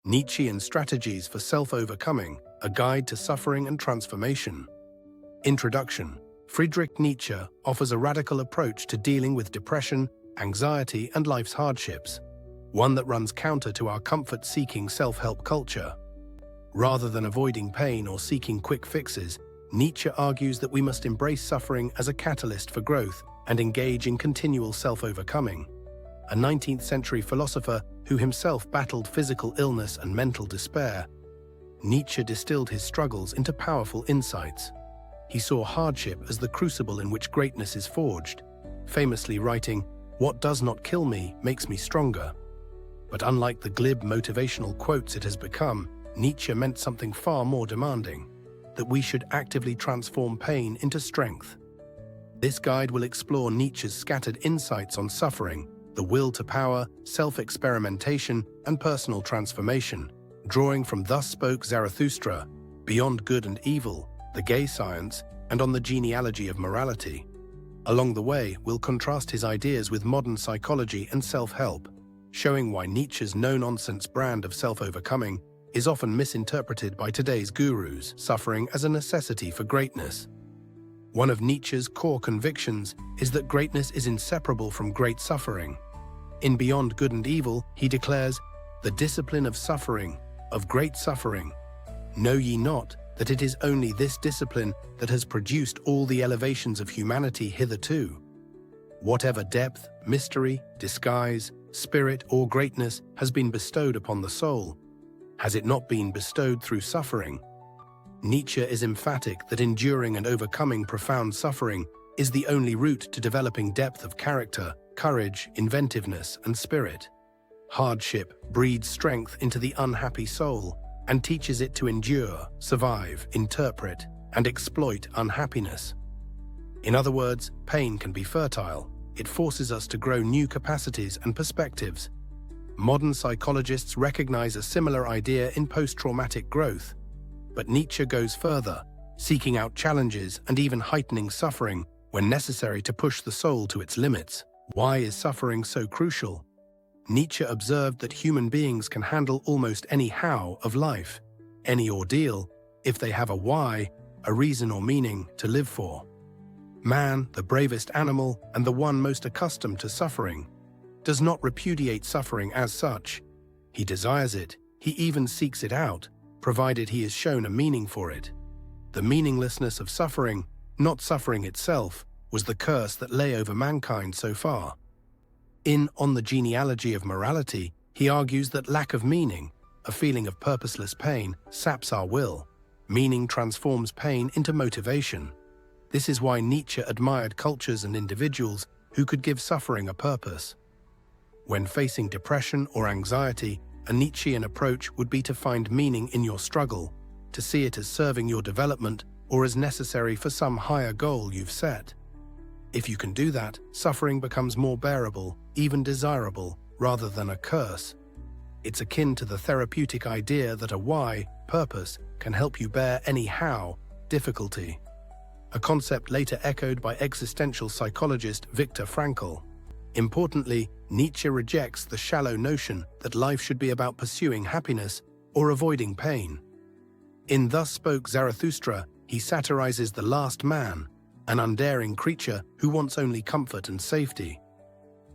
Nietzschean Strategies for Self-Overcoming, a Guide to Suffering and Transformation. Introduction. Friedrich Nietzsche offers a radical approach to dealing with depression, anxiety, and life's hardships, one that runs counter to our comfort-seeking self-help culture. Rather than avoiding pain or seeking quick fixes, Nietzsche argues that we must embrace suffering as a catalyst for growth and engage in continual self-overcoming. A 19th-century philosopher who himself battled physical illness and mental despair, Nietzsche distilled his struggles into powerful insights. He saw hardship as the crucible in which greatness is forged, famously writing, "What does not kill me makes me stronger." But unlike the glib motivational quotes it has become, Nietzsche meant something far more demanding, that we should actively transform pain into strength. This guide will explore Nietzsche's scattered insights on suffering, the will to power, self-experimentation, and personal transformation, drawing from Thus Spoke Zarathustra, Beyond Good and Evil, The Gay Science, and on the genealogy of morality. Along the way, we'll contrast his ideas with modern psychology and self-help, showing why Nietzsche's no-nonsense brand of self-overcoming is often misinterpreted by today's gurus, suffering as a necessity for greatness. One of Nietzsche's core convictions is that greatness is inseparable from great suffering. In Beyond Good and Evil, he declares, "The discipline of suffering, of great suffering. Know ye not that it is only this discipline that has produced all the elevations of humanity hitherto? Whatever depth, mystery, disguise, spirit, or greatness has been bestowed upon the soul, has it not been bestowed through suffering?" Nietzsche is emphatic that enduring and overcoming profound suffering is the only route to developing depth of character, courage, inventiveness, and spirit. Hardship breeds strength into the unhappy soul and teaches it to endure, survive, interpret, and exploit unhappiness. In other words, pain can be fertile. It forces us to grow new capacities and perspectives. Modern psychologists recognize a similar idea in post-traumatic growth. But Nietzsche goes further, seeking out challenges and even heightening suffering when necessary to push the soul to its limits. Why is suffering so crucial? Nietzsche observed that human beings can handle almost any how of life, any ordeal, if they have a why, a reason or meaning to live for. Man, the bravest animal and the one most accustomed to suffering, does not repudiate suffering as such. He desires it, he even seeks it out, provided he is shown a meaning for it. The meaninglessness of suffering, not suffering itself, was the curse that lay over mankind so far. On the genealogy of morality, he argues that lack of meaning, a feeling of purposeless pain, saps our will. Meaning transforms pain into motivation. This is why Nietzsche admired cultures and individuals who could give suffering a purpose. When facing depression or anxiety, a Nietzschean approach would be to find meaning in your struggle, to see it as serving your development or as necessary for some higher goal you've set. If you can do that, suffering becomes more bearable, even desirable, rather than a curse. It's akin to the therapeutic idea that a why, purpose, can help you bear any how, difficulty. A concept later echoed by existential psychologist Viktor Frankl. Importantly, Nietzsche rejects the shallow notion that life should be about pursuing happiness or avoiding pain. In Thus Spoke Zarathustra, he satirizes the last man, an undaring creature who wants only comfort and safety.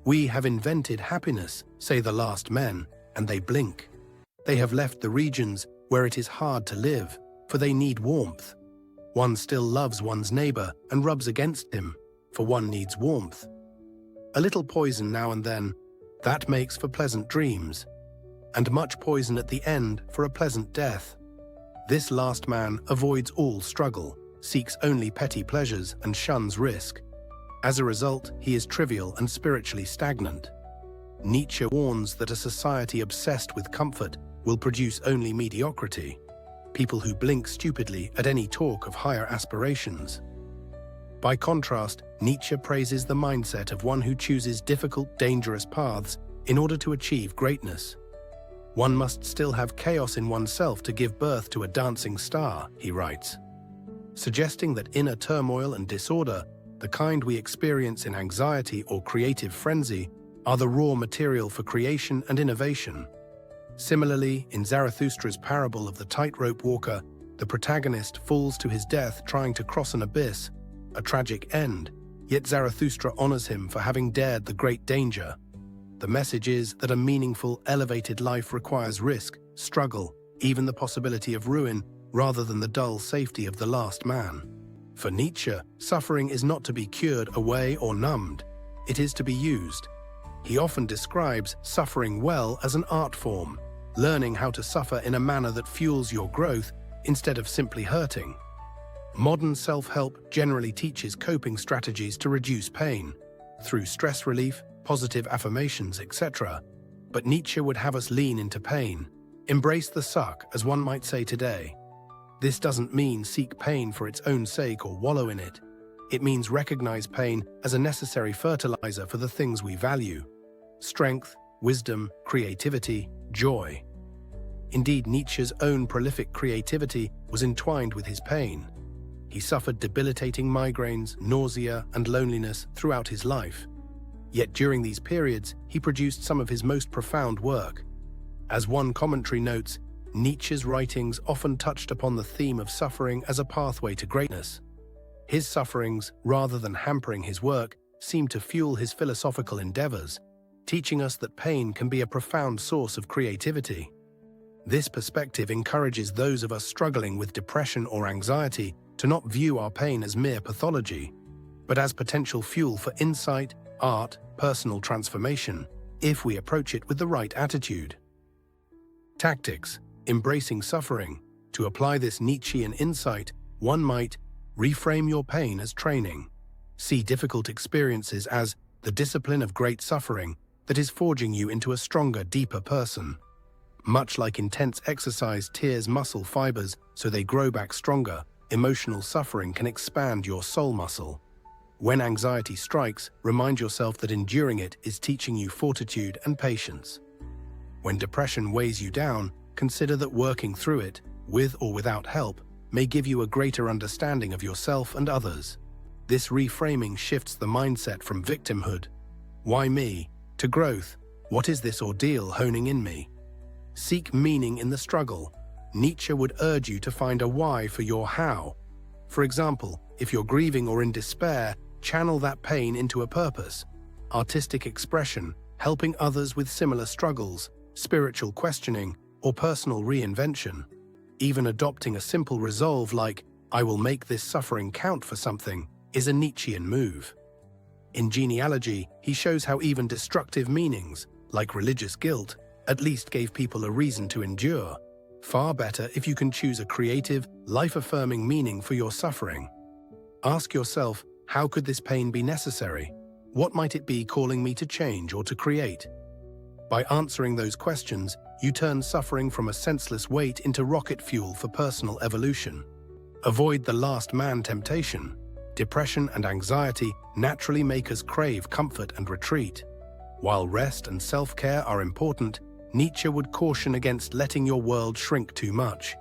"We have invented happiness," say the last men, and they blink. They have left the regions where it is hard to live, for they need warmth. One still loves one's neighbor and rubs against him, for one needs warmth. A little poison now and then, that makes for pleasant dreams, and much poison at the end for a pleasant death. This last man avoids all struggle, seeks only petty pleasures and shuns risk. As a result, he is trivial and spiritually stagnant. Nietzsche warns that a society obsessed with comfort will produce only mediocrity, people who blink stupidly at any talk of higher aspirations. By contrast, Nietzsche praises the mindset of one who chooses difficult, dangerous paths in order to achieve greatness. One must still have chaos in oneself to give birth to a dancing star, he writes, suggesting that inner turmoil and disorder, the kind we experience in anxiety or creative frenzy, are the raw material for creation and innovation. Similarly, in Zarathustra's parable of the tightrope walker, the protagonist falls to his death trying to cross an abyss, a tragic end, yet Zarathustra honors him for having dared the great danger. The message is that a meaningful, elevated life requires risk, struggle, even the possibility of ruin, rather than the dull safety of the last man. For Nietzsche, suffering is not to be cured away or numbed, it is to be used. He often describes suffering well as an art form, learning how to suffer in a manner that fuels your growth instead of simply hurting. Modern self-help generally teaches coping strategies to reduce pain, through stress relief, positive affirmations, etc. But Nietzsche would have us lean into pain, embrace the suck, as one might say today. This doesn't mean seek pain for its own sake or wallow in it. It means recognize pain as a necessary fertilizer for the things we value: strength, wisdom, creativity, joy. Indeed, Nietzsche's own prolific creativity was entwined with his pain. He suffered debilitating migraines, nausea, and loneliness throughout his life. Yet during these periods, he produced some of his most profound work. As one commentary notes, Nietzsche's writings often touched upon the theme of suffering as a pathway to greatness. His sufferings, rather than hampering his work, seemed to fuel his philosophical endeavors, teaching us that pain can be a profound source of creativity. This perspective encourages those of us struggling with depression or anxiety to not view our pain as mere pathology, but as potential fuel for insight, art, personal transformation, if we approach it with the right attitude. Tactics: embracing suffering. To apply this Nietzschean insight, one might reframe your pain as training. See difficult experiences as the discipline of great suffering that is forging you into a stronger, deeper person. Much like intense exercise tears muscle fibers so they grow back stronger, emotional suffering can expand your soul muscle. When anxiety strikes, remind yourself that enduring it is teaching you fortitude and patience. When depression weighs you down, consider that working through it, with or without help, may give you a greater understanding of yourself and others. This reframing shifts the mindset from victimhood, "Why me?" to growth, "What is this ordeal honing in me?" Seek meaning in the struggle. Nietzsche would urge you to find a why for your how. For example, if you're grieving or in despair, channel that pain into a purpose: artistic expression, helping others with similar struggles, spiritual questioning, or personal reinvention. Even adopting a simple resolve like, "I will make this suffering count for something," is a Nietzschean move. In Genealogy, he shows how even destructive meanings, like religious guilt, at least gave people a reason to endure. Far better if you can choose a creative, life-affirming meaning for your suffering. Ask yourself, how could this pain be necessary? What might it be calling me to change or to create? By answering those questions, you turn suffering from a senseless weight into rocket fuel for personal evolution. Avoid the last man temptation. Depression and anxiety naturally make us crave comfort and retreat. While rest and self-care are important, Nietzsche would caution against letting your world shrink too much.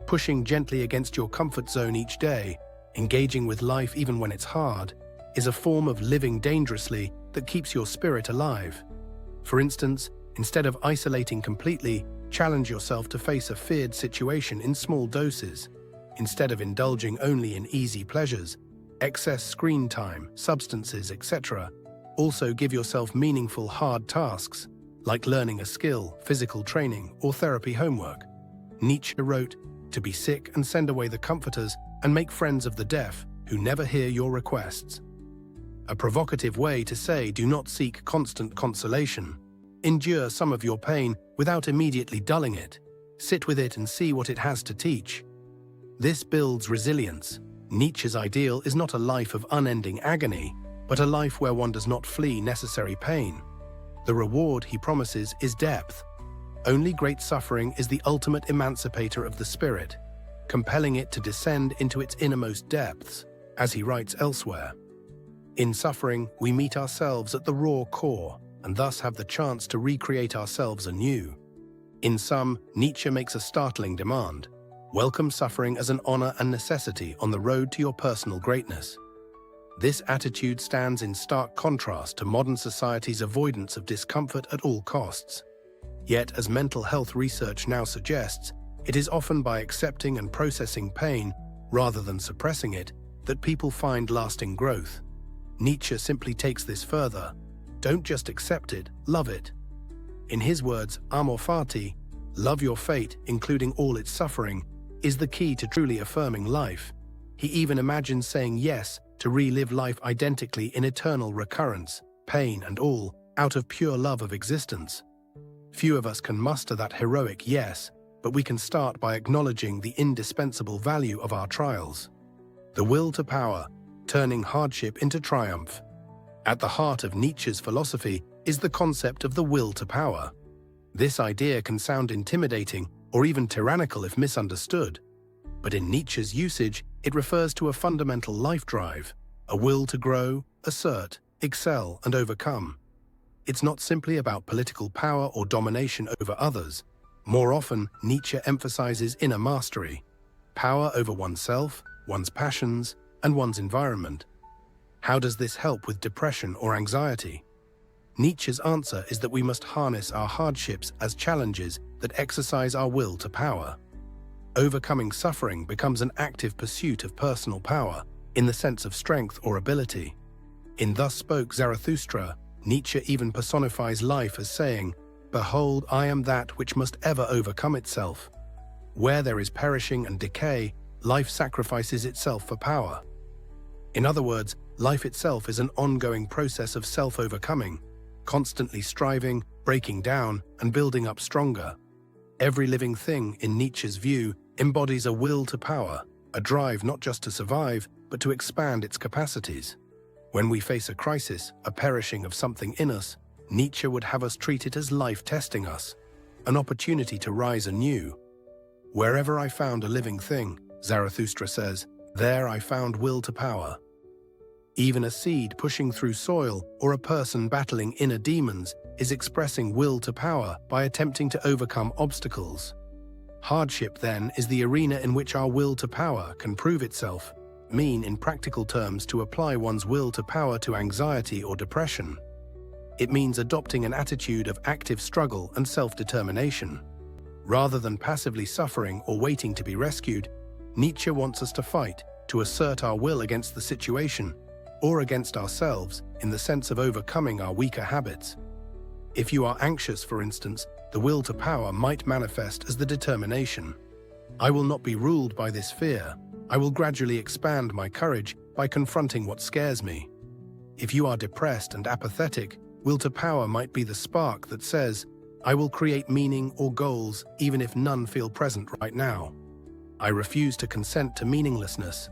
Pushing gently against your comfort zone each day, engaging with life even when it's hard, is a form of living dangerously that keeps your spirit alive. For instance, instead of isolating completely, challenge yourself to face a feared situation in small doses. Instead of indulging only in easy pleasures, excess screen time, substances, etc., also give yourself meaningful hard tasks, like learning a skill, physical training, or therapy homework. Nietzsche wrote, "To be sick and send away the comforters and make friends of the deaf who never hear your requests." A provocative way to say do not seek constant consolation. Endure some of your pain without immediately dulling it. Sit with it and see what it has to teach. This builds resilience. Nietzsche's ideal is not a life of unending agony, but a life where one does not flee necessary pain. The reward he promises is depth. Only great suffering is the ultimate emancipator of the spirit, compelling it to descend into its innermost depths, as he writes elsewhere. In suffering, we meet ourselves at the raw core, and thus have the chance to recreate ourselves anew. In sum, Nietzsche makes a startling demand: welcome suffering as an honor and necessity on the road to your personal greatness. This attitude stands in stark contrast to modern society's avoidance of discomfort at all costs. Yet, as mental health research now suggests, it is often by accepting and processing pain, rather than suppressing it, that people find lasting growth. Nietzsche simply takes this further. Don't just accept it, love it. In his words, amor fati, love your fate, including all its suffering, is the key to truly affirming life. He even imagines saying yes to relive life identically in eternal recurrence, pain and all, out of pure love of existence. Few of us can muster that heroic yes, but we can start by acknowledging the indispensable value of our trials. The will to power, turning hardship into triumph. At the heart of Nietzsche's philosophy is the concept of the will to power. This idea can sound intimidating or even tyrannical if misunderstood, but in Nietzsche's usage, it refers to a fundamental life drive, a will to grow, assert, excel, and overcome. It's not simply about political power or domination over others. More often, Nietzsche emphasizes inner mastery, power over oneself, one's passions, and one's environment. How does this help with depression or anxiety? Nietzsche's answer is that we must harness our hardships as challenges that exercise our will to power. Overcoming suffering becomes an active pursuit of personal power, in the sense of strength or ability. In Thus Spoke Zarathustra, Nietzsche even personifies life as saying, "Behold, I am that which must ever overcome itself." Where there is perishing and decay, life sacrifices itself for power. In other words, life itself is an ongoing process of self-overcoming, constantly striving, breaking down, and building up stronger. Every living thing, in Nietzsche's view, embodies a will to power, a drive not just to survive, but to expand its capacities. When we face a crisis, a perishing of something in us, Nietzsche would have us treat it as life testing us, an opportunity to rise anew. Wherever I found a living thing, Zarathustra says, there I found will to power. Even a seed pushing through soil or a person battling inner demons is expressing will to power by attempting to overcome obstacles. Hardship, then, is the arena in which our will to power can prove itself, mean in practical terms to apply one's will to power to anxiety or depression. It means adopting an attitude of active struggle and self-determination. Rather than passively suffering or waiting to be rescued, Nietzsche wants us to fight, to assert our will against the situation, or against ourselves, in the sense of overcoming our weaker habits. If you are anxious, for instance, the will to power might manifest as the determination. I will not be ruled by this fear. I will gradually expand my courage by confronting what scares me. If you are depressed and apathetic, will to power might be the spark that says, I will create meaning or goals even if none feel present right now. I refuse to consent to meaninglessness.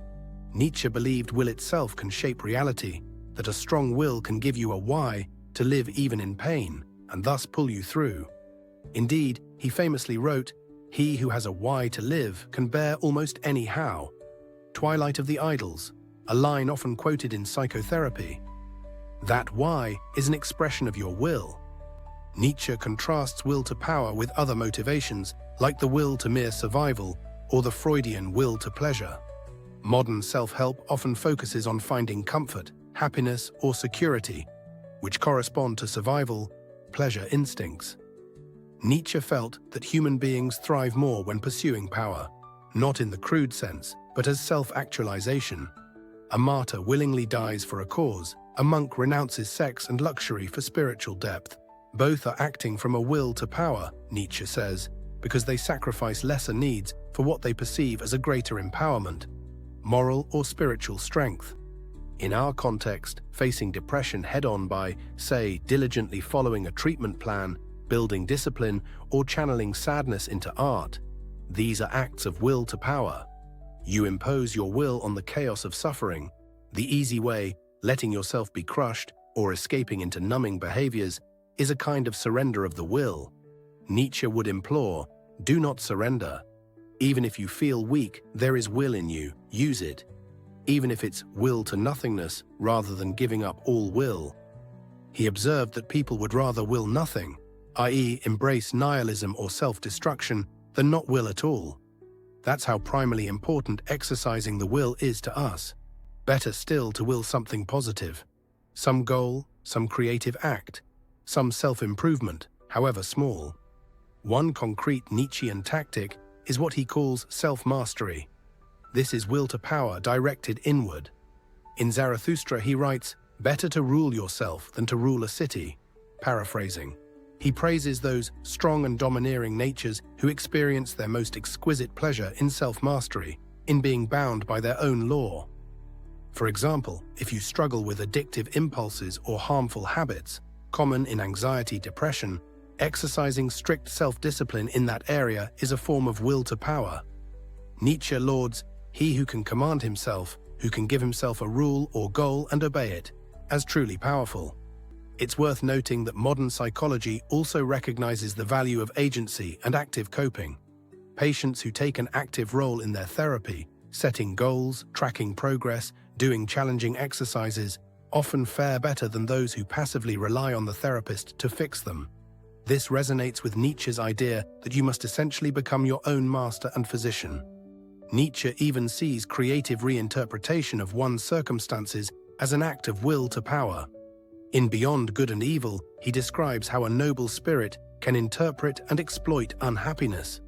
Nietzsche believed will itself can shape reality, that a strong will can give you a why to live even in pain, and thus pull you through. Indeed, he famously wrote, "He who has a why to live can bear almost any how." Twilight of the Idols, a line often quoted in psychotherapy. That why is an expression of your will. Nietzsche contrasts will to power with other motivations, like the will to mere survival or the Freudian will to pleasure. Modern self-help often focuses on finding comfort, happiness, or security, which correspond to survival, pleasure instincts. Nietzsche felt that human beings thrive more when pursuing power, not in the crude sense, but as self-actualization. A martyr willingly dies for a cause, a monk renounces sex and luxury for spiritual depth. Both are acting from a will to power, Nietzsche says, because they sacrifice lesser needs for what they perceive as a greater empowerment, moral or spiritual strength. In our context, facing depression head-on by, say, diligently following a treatment plan, building discipline, or channeling sadness into art, these are acts of will to power. You impose your will on the chaos of suffering. The easy way, letting yourself be crushed or escaping into numbing behaviors, is a kind of surrender of the will. Nietzsche would implore, do not surrender. Even if you feel weak, there is will in you, use it. Even if it's will to nothingness rather than giving up all will. He observed that people would rather will nothing, i.e. embrace nihilism or self-destruction, than not will at all. That's how primarily important exercising the will is to us. Better still to will something positive. Some goal, some creative act, some self-improvement, however small. One concrete Nietzschean tactic is what he calls self-mastery. This is will to power directed inward. In Zarathustra, he writes, "Better to rule yourself than to rule a city." Paraphrasing, he praises those strong and domineering natures who experience their most exquisite pleasure in self-mastery, in being bound by their own law. For example, if you struggle with addictive impulses or harmful habits, common in anxiety, depression, exercising strict self-discipline in that area is a form of will to power. Nietzsche lauds he who can command himself, who can give himself a rule or goal and obey it, as truly powerful. It's worth noting that modern psychology also recognizes the value of agency and active coping. Patients who take an active role in their therapy, setting goals, tracking progress, doing challenging exercises, often fare better than those who passively rely on the therapist to fix them. This resonates with Nietzsche's idea that you must essentially become your own master and physician. Nietzsche even sees creative reinterpretation of one's circumstances as an act of will to power. In Beyond Good and Evil, he describes how a noble spirit can interpret and exploit unhappiness.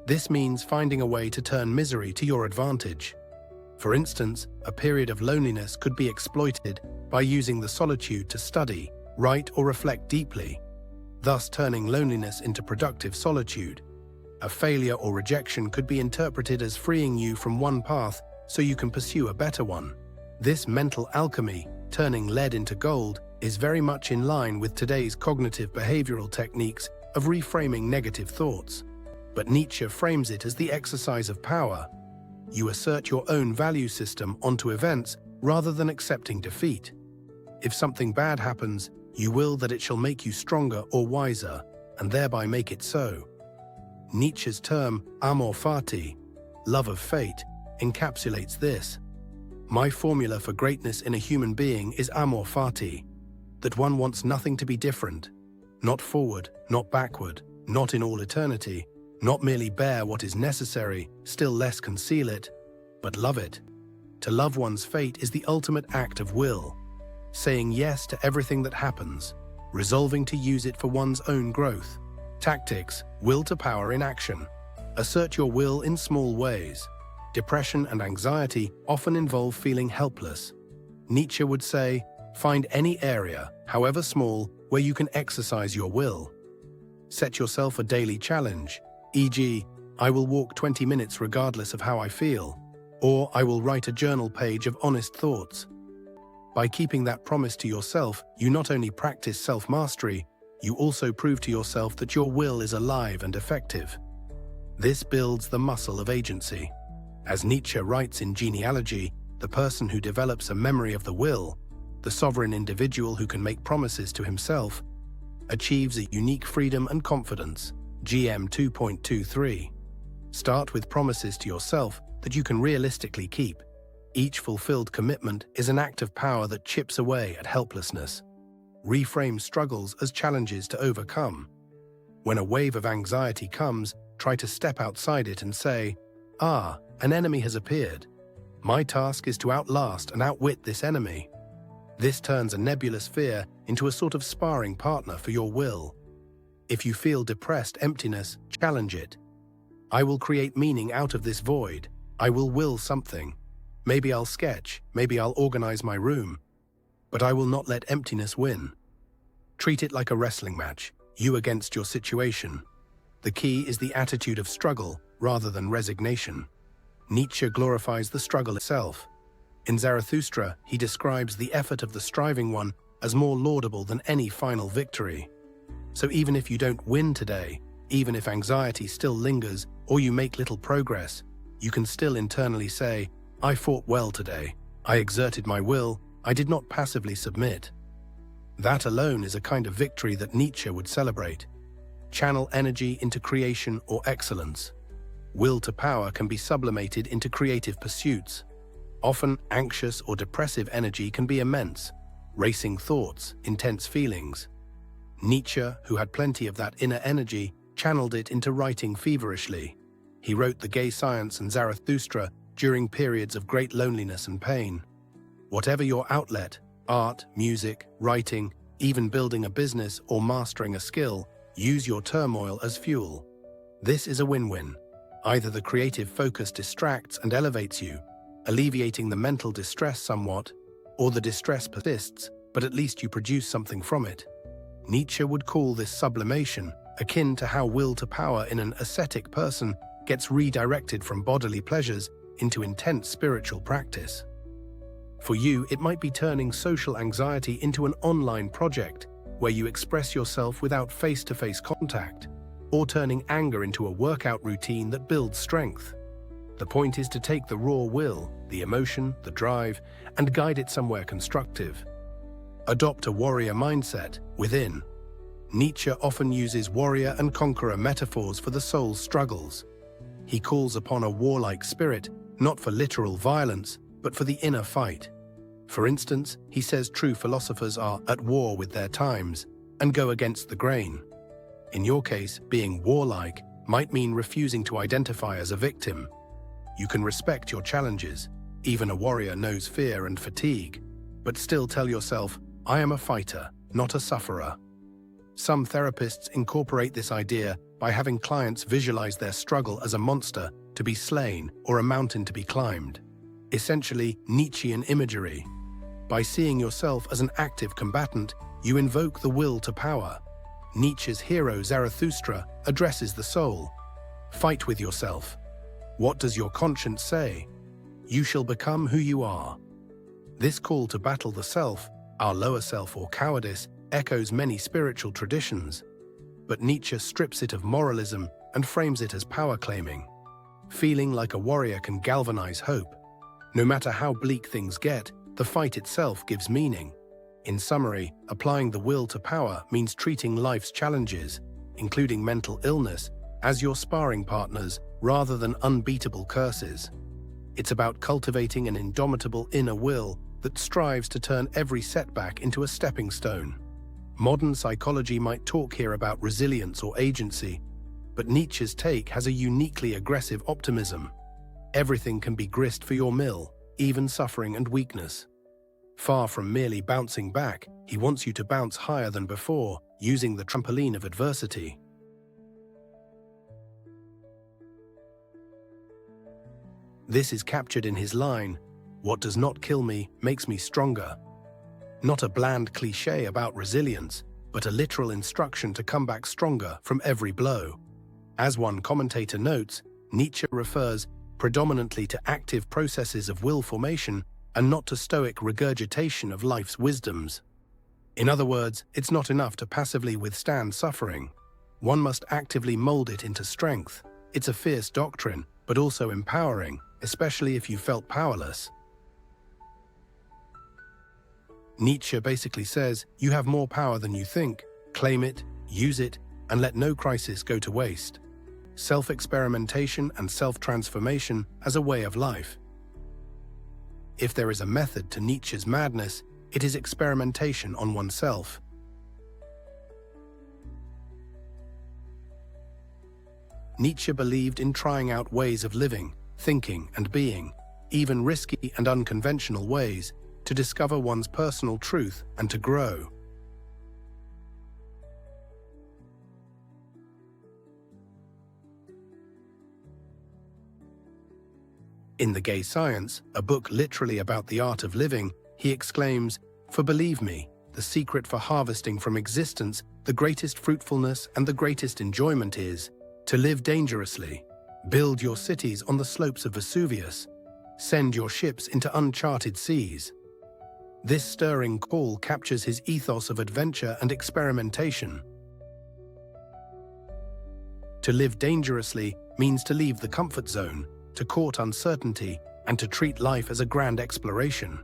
This means finding a way to turn misery to your advantage. For instance, a period of loneliness could be exploited by using the solitude to study, write, or reflect deeply, thus turning loneliness into productive solitude. A failure or rejection could be interpreted as freeing you from one path so you can pursue a better one. This mental alchemy, turning lead into gold, is very much in line with today's cognitive behavioral techniques of reframing negative thoughts. But Nietzsche frames it as the exercise of power. You assert your own value system onto events rather than accepting defeat. If something bad happens, you will that it shall make you stronger or wiser, and thereby make it so. Nietzsche's term, amor fati, love of fate, encapsulates this. My formula for greatness in a human being is amor fati, that one wants nothing to be different, not forward, not backward, not in all eternity, not merely bear what is necessary, still less conceal it, but love it. To love one's fate is the ultimate act of will, saying yes to everything that happens, resolving to use it for one's own growth. Tactics, will to power in action. Assert your will in small ways. Depression and anxiety often involve feeling helpless. Nietzsche would say, find any area, however small, where you can exercise your will. Set yourself a daily challenge, e.g., I will walk 20 minutes regardless of how I feel, or I will write a journal page of honest thoughts. By keeping that promise to yourself, you not only practice self-mastery, you also prove to yourself that your will is alive and effective. This builds the muscle of agency. As Nietzsche writes in Genealogy, the person who develops a memory of the will, the sovereign individual who can make promises to himself, achieves a unique freedom and confidence. GM 2.23. Start with promises to yourself that you can realistically keep. Each fulfilled commitment is an act of power that chips away at helplessness. Reframe struggles as challenges to overcome. When a wave of anxiety comes, try to step outside it and say, an enemy has appeared. My task is to outlast and outwit this enemy. This turns a nebulous fear into a sort of sparring partner for your will. If you feel depressed emptiness, challenge it. I will create meaning out of this void. I will will something. Maybe I'll sketch, maybe I'll organize my room. But I will not let emptiness win. Treat it like a wrestling match, you against your situation. The key is the attitude of struggle rather than resignation. Nietzsche glorifies the struggle itself. In Zarathustra, he describes the effort of the striving one as more laudable than any final victory. So even if you don't win today, even if anxiety still lingers or you make little progress, you can still internally say, I fought well today. I exerted my will. I did not passively submit. That alone is a kind of victory that Nietzsche would celebrate. Channel energy into creation or excellence. Will to power can be sublimated into creative pursuits. Often, anxious or depressive energy can be immense, racing thoughts, intense feelings. Nietzsche, who had plenty of that inner energy, channeled it into writing feverishly. He wrote The Gay Science and Zarathustra during periods of great loneliness and pain. Whatever your outlet, art, music, writing, even building a business or mastering a skill, Use your turmoil as fuel. This is a win-win. Either the creative focus distracts and elevates you, alleviating the mental distress somewhat, or the distress persists, but at least you produce something from it. Nietzsche would call this sublimation, akin to how will to power in an ascetic person gets redirected from bodily pleasures into intense spiritual practice. For you, it might be turning social anxiety into an online project where you express yourself without face-to-face contact, or turning anger into a workout routine that builds strength. The point is to take the raw will, the emotion, the drive, and guide it somewhere constructive. Adopt a warrior mindset within. Nietzsche often uses warrior and conqueror metaphors for the soul's struggles. He calls upon a warlike spirit, not for literal violence, but for the inner fight. For instance, he says true philosophers are at war with their times and go against the grain. In your case, being warlike might mean refusing to identify as a victim. You can respect your challenges. Even a warrior knows fear and fatigue, but still tell yourself, I am a fighter, not a sufferer. Some therapists incorporate this idea by having clients visualize their struggle as a monster to be slain or a mountain to be climbed. Essentially, Nietzschean imagery. By seeing yourself as an active combatant, you invoke the will to power. Nietzsche's hero Zarathustra addresses the soul. Fight with yourself. What does your conscience say? You shall become who you are. This call to battle the self, our lower self or cowardice, echoes many spiritual traditions. But Nietzsche strips it of moralism and frames it as power-claiming. Feeling like a warrior can galvanize hope. No matter how bleak things get, the fight itself gives meaning. In summary, applying the will to power means treating life's challenges, including mental illness, as your sparring partners rather than unbeatable curses. It's about cultivating an indomitable inner will that strives to turn every setback into a stepping stone. Modern psychology might talk here about resilience or agency, but Nietzsche's take has a uniquely aggressive optimism. Everything can be grist for your mill, even suffering and weakness. Far from merely bouncing back, he wants you to bounce higher than before, using the trampoline of adversity. This is captured in his line, "What does not kill me makes me stronger." Not a bland cliché about resilience, but a literal instruction to come back stronger from every blow. As one commentator notes, Nietzsche refers predominantly to active processes of will formation and not to stoic regurgitation of life's wisdoms. In other words, it's not enough to passively withstand suffering. One must actively mold it into strength. It's a fierce doctrine, but also empowering, especially if you felt powerless. Nietzsche basically says, you have more power than you think, claim it, use it, and let no crisis go to waste. Self-experimentation and self-transformation as a way of life. If there is a method to Nietzsche's madness, it is experimentation on oneself. Nietzsche believed in trying out ways of living, thinking, and being, even risky and unconventional ways, to discover one's personal truth and to grow. In The Gay Science, a book literally about the art of living, he exclaims, "For believe me, the secret for harvesting from existence the greatest fruitfulness and the greatest enjoyment is to live dangerously, build your cities on the slopes of Vesuvius, send your ships into uncharted seas." This stirring call captures his ethos of adventure and experimentation. To live dangerously means to leave the comfort zone, to court uncertainty, and to treat life as a grand exploration.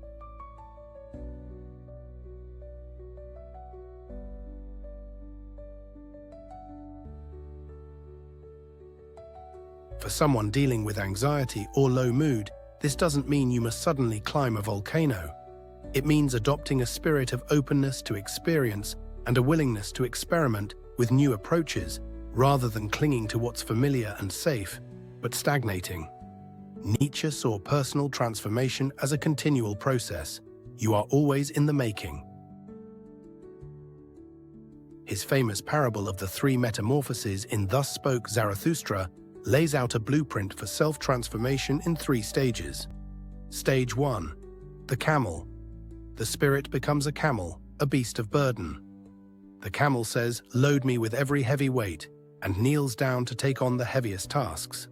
For someone dealing with anxiety or low mood, this doesn't mean you must suddenly climb a volcano. It means adopting a spirit of openness to experience and a willingness to experiment with new approaches, rather than clinging to what's familiar and safe, but stagnating. Nietzsche saw personal transformation as a continual process. You are always in the making. His famous parable of the three metamorphoses in Thus Spoke Zarathustra lays out a blueprint for self-transformation in 3 stages. Stage 1. The camel. The spirit becomes a camel, a beast of burden. The camel says, "Load me with every heavy weight," and kneels down to take on the heaviest tasks.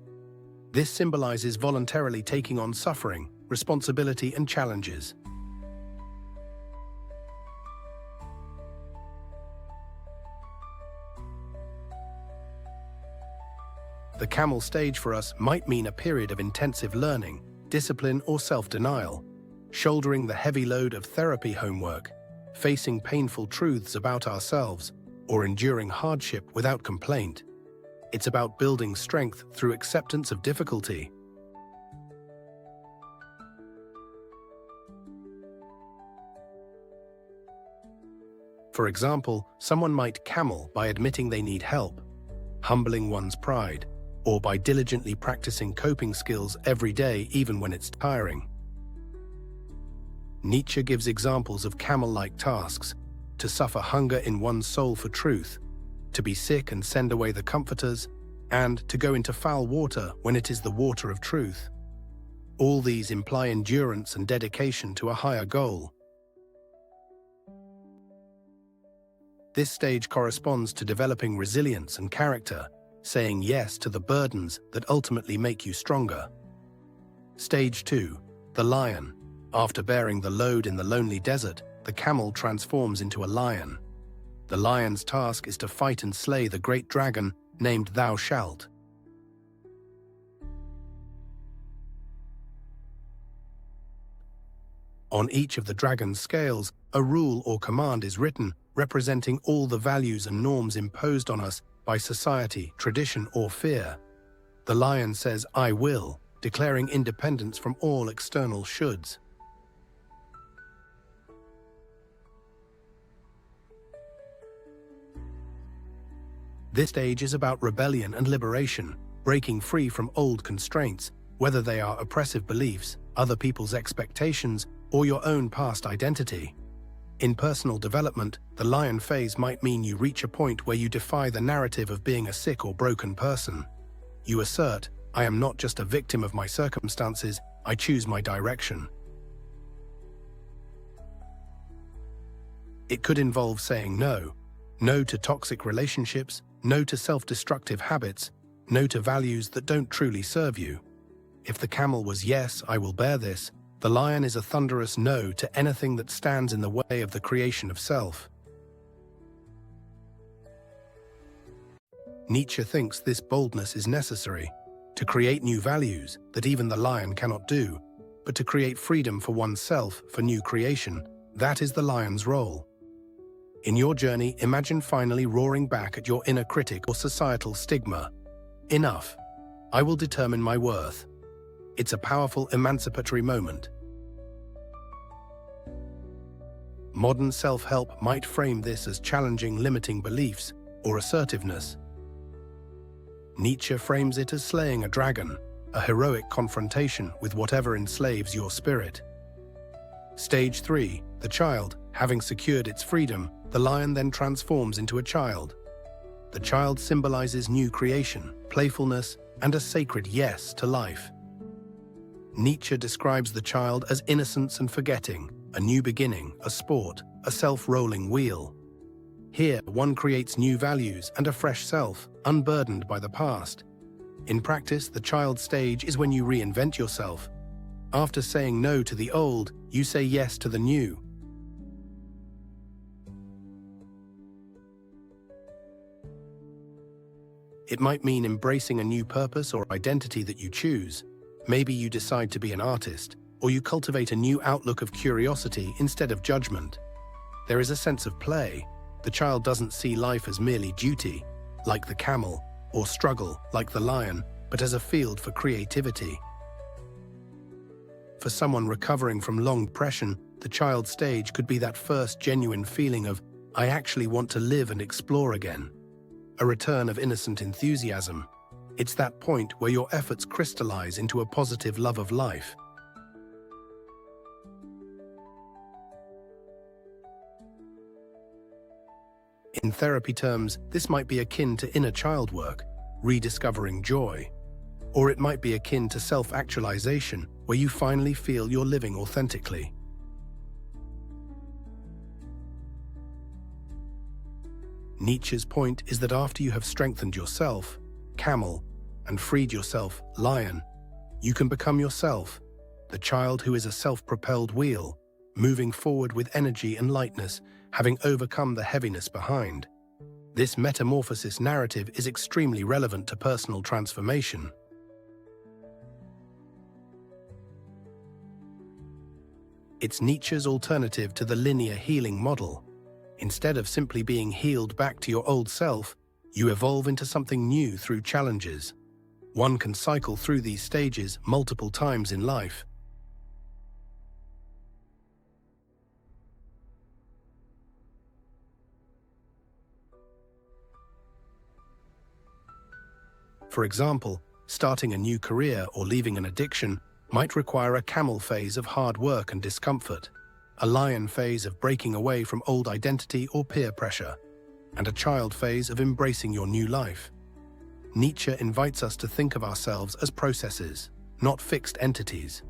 This symbolizes voluntarily taking on suffering, responsibility, and challenges. The camel stage for us might mean a period of intensive learning, discipline, or self-denial, shouldering the heavy load of therapy homework, facing painful truths about ourselves, or enduring hardship without complaint. It's about building strength through acceptance of difficulty. For example, someone might camel by admitting they need help, humbling one's pride, or by diligently practicing coping skills every day even when it's tiring. Nietzsche gives examples of camel-like tasks: to suffer hunger in one's soul for truth, to be sick and send away the comforters, and to go into foul water when it is the water of truth. All these imply endurance and dedication to a higher goal. This stage corresponds to developing resilience and character, saying yes to the burdens that ultimately make you stronger. Stage 2. The lion. After bearing the load in the lonely desert, the camel transforms into a lion. The lion's task is to fight and slay the great dragon named Thou Shalt. On each of the dragon's scales, a rule or command is written, representing all the values and norms imposed on us by society, tradition, or fear. The lion says, "I will," declaring independence from all external shoulds. This stage is about rebellion and liberation, breaking free from old constraints, whether they are oppressive beliefs, other people's expectations, or your own past identity. In personal development, the lion phase might mean you reach a point where you defy the narrative of being a sick or broken person. You assert, "I am not just a victim of my circumstances, I choose my direction." It could involve saying no. No to toxic relationships, no to self-destructive habits, no to values that don't truly serve you. If the camel was "Yes, I will bear this," the lion is a thunderous no to anything that stands in the way of the creation of self. Nietzsche thinks this boldness is necessary to create new values that even the lion cannot do, but to create freedom for oneself for new creation. That is the lion's role. In your journey, imagine finally roaring back at your inner critic or societal stigma. "Enough. I will determine my worth." It's a powerful emancipatory moment. Modern self-help might frame this as challenging limiting beliefs or assertiveness. Nietzsche frames it as slaying a dragon, a heroic confrontation with whatever enslaves your spirit. Stage 3. The child. Having secured its freedom, the lion then transforms into a child. The child symbolizes new creation, playfulness, and a sacred yes to life. Nietzsche describes the child as innocence and forgetting, a new beginning, a sport, a self-rolling wheel. Here, one creates new values and a fresh self, unburdened by the past. In practice, the child stage is when you reinvent yourself. After saying no to the old, you say yes to the new. It might mean embracing a new purpose or identity that you choose. Maybe you decide to be an artist, or you cultivate a new outlook of curiosity instead of judgment. There is a sense of play. The child doesn't see life as merely duty, like the camel, or struggle, like the lion, but as a field for creativity. For someone recovering from long depression, the child stage could be that first genuine feeling of, "I actually want to live and explore again." A return of innocent enthusiasm. It's that point where your efforts crystallize into a positive love of life. In therapy terms, this might be akin to inner child work, rediscovering joy. Or it might be akin to self-actualization, where you finally feel you're living authentically. Nietzsche's point is that after you have strengthened yourself, camel, and freed yourself, lion, you can become yourself, the child who is a self-propelled wheel, moving forward with energy and lightness, having overcome the heaviness behind. This metamorphosis narrative is extremely relevant to personal transformation. It's Nietzsche's alternative to the linear healing model. Instead of simply being healed back to your old self, you evolve into something new through challenges. One can cycle through these stages multiple times in life. For example, starting a new career or leaving an addiction might require a camel phase of hard work and discomfort, a lion phase of breaking away from old identity or peer pressure, and a child phase of embracing your new life. Nietzsche invites us to think of ourselves as processes, not fixed entities.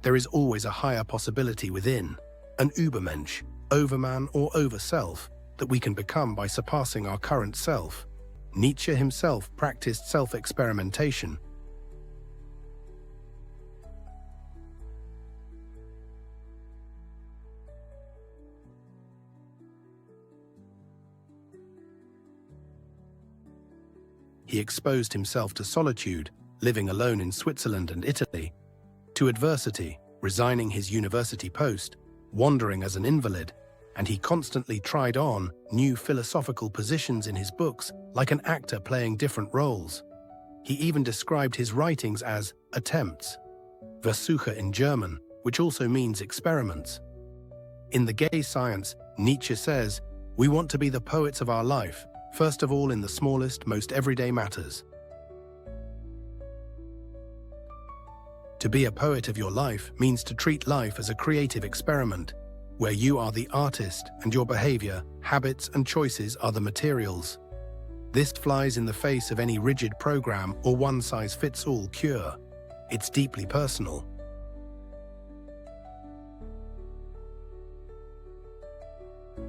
There is always a higher possibility within, an Ubermensch, overman or over-self, that we can become by surpassing our current self. Nietzsche himself practiced self-experimentation. He exposed himself to solitude, living alone in Switzerland and Italy, to adversity, resigning his university post, wandering as an invalid, and he constantly tried on new philosophical positions in his books, like an actor playing different roles. He even described his writings as attempts, Versuche in German, which also means experiments. In The Gay Science, Nietzsche says, "We want to be the poets of our life, first of all in the smallest, most everyday matters." To be a poet of your life means to treat life as a creative experiment, where you are the artist and your behavior, habits, and choices are the materials. This flies in the face of any rigid program or one-size-fits-all cure. It's deeply personal.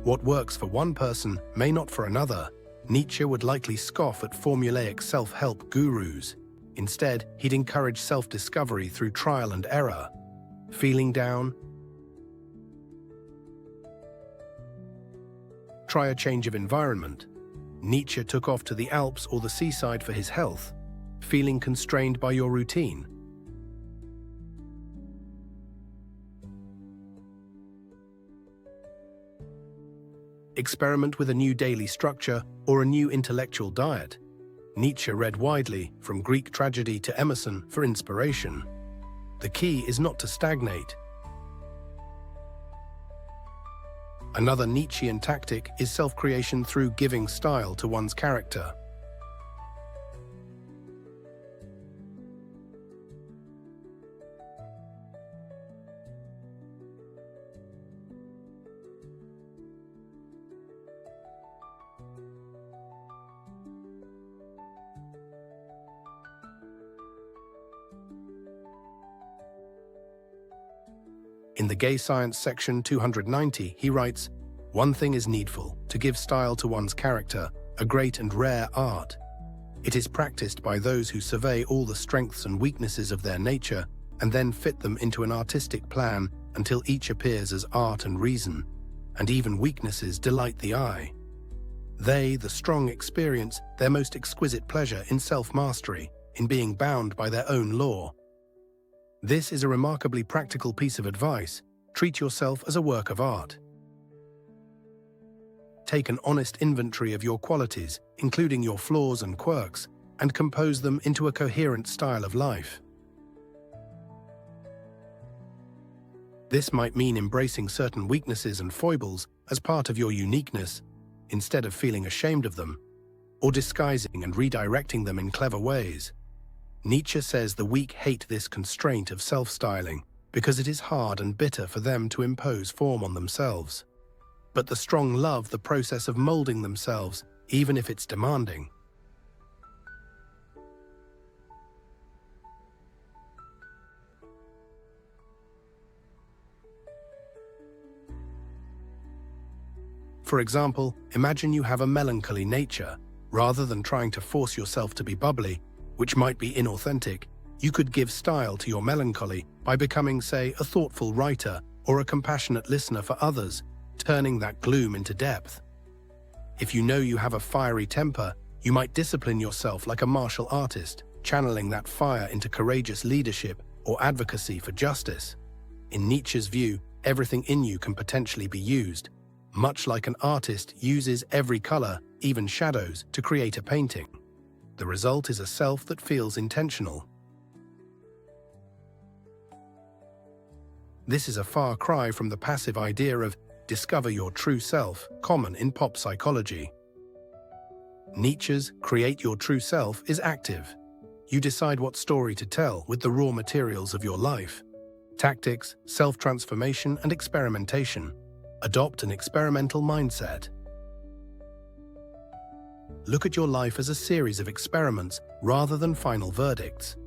What works for one person may not for another. Nietzsche would likely scoff at formulaic self-help gurus. Instead, he'd encourage self-discovery through trial and error. Feeling down? Try a change of environment. Nietzsche took off to the Alps or the seaside for his health. Feeling constrained by your routine? Experiment with a new daily structure or a new intellectual diet. Nietzsche read widely, from Greek tragedy to Emerson, for inspiration. The key is not to stagnate. Another Nietzschean tactic is self-creation through giving style to one's character. In The Gay Science section 290, he writes, "One thing is needful, to give style to one's character, a great and rare art. It is practiced by those who survey all the strengths and weaknesses of their nature and then fit them into an artistic plan until each appears as art and reason, and even weaknesses delight the eye. They, the strong, experience their most exquisite pleasure in self-mastery, in being bound by their own law." This is a remarkably practical piece of advice. Treat yourself as a work of art. Take an honest inventory of your qualities, including your flaws and quirks, and compose them into a coherent style of life. This might mean embracing certain weaknesses and foibles as part of your uniqueness, instead of feeling ashamed of them, or disguising and redirecting them in clever ways. Nietzsche says the weak hate this constraint of self-styling because it is hard and bitter for them to impose form on themselves. But the strong love the process of molding themselves, even if it's demanding. For example, imagine you have a melancholy nature. Rather than trying to force yourself to be bubbly, which might be inauthentic, you could give style to your melancholy by becoming, say, a thoughtful writer or a compassionate listener for others, turning that gloom into depth. If you know you have a fiery temper, you might discipline yourself like a martial artist, channeling that fire into courageous leadership or advocacy for justice. In Nietzsche's view, everything in you can potentially be used, much like an artist uses every color, even shadows, to create a painting. The result is a self that feels intentional. This is a far cry from the passive idea of discover your true self, common in pop psychology. Nietzsche's create your true self is active. You decide what story to tell with the raw materials of your life. Tactics, self-transformation, and experimentation. Adopt an experimental mindset. Look at your life as a series of experiments rather than final verdicts.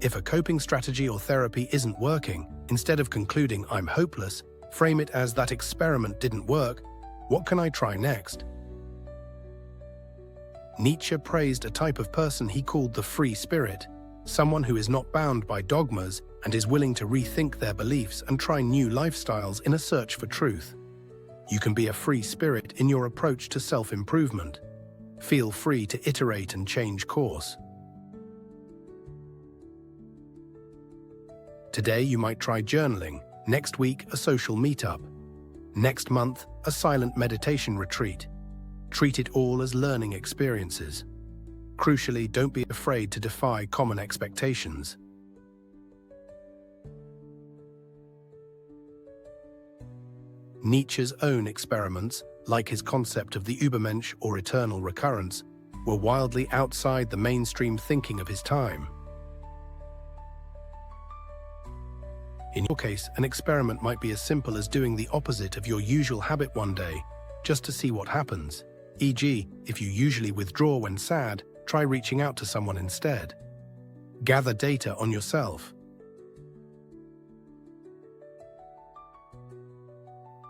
If a coping strategy or therapy isn't working, instead of concluding "I'm hopeless," frame it as "that experiment didn't work. What can I try next?" Nietzsche praised a type of person he called the free spirit, someone who is not bound by dogmas and is willing to rethink their beliefs and try new lifestyles in a search for truth. You can be a free spirit in your approach to self-improvement. Feel free to iterate and change course. Today you might try journaling, next week a social meetup, next month a silent meditation retreat. Treat it all as learning experiences. Crucially, don't be afraid to defy common expectations. Nietzsche's own experiments, like his concept of the Ubermensch or eternal recurrence, were wildly outside the mainstream thinking of his time. In your case, an experiment might be as simple as doing the opposite of your usual habit one day, just to see what happens. E.g., if you usually withdraw when sad, try reaching out to someone instead. Gather data on yourself.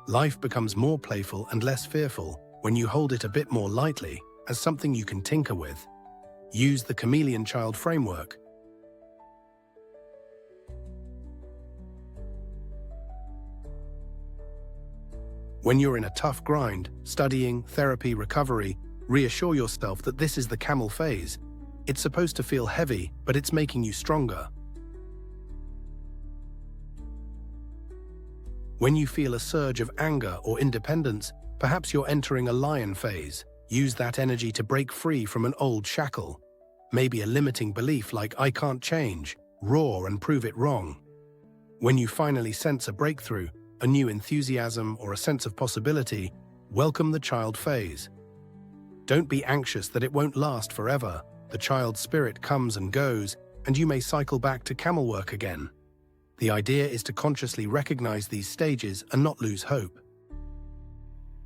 Life becomes more playful and less fearful when you hold it a bit more lightly, as something you can tinker with. Use the chameleon child framework. When you're in a tough grind, studying, therapy, recovery, reassure yourself that this is the camel phase. It's supposed to feel heavy, but it's making you stronger. When you feel a surge of anger or independence, perhaps you're entering a lion phase. Use that energy to break free from an old shackle. Maybe a limiting belief like "I can't change," roar and prove it wrong. When you finally sense a breakthrough, a new enthusiasm or a sense of possibility, welcome the child phase. Don't be anxious that it won't last forever. The child spirit comes and goes, and you may cycle back to camel work again. The idea is to consciously recognize these stages and not lose hope.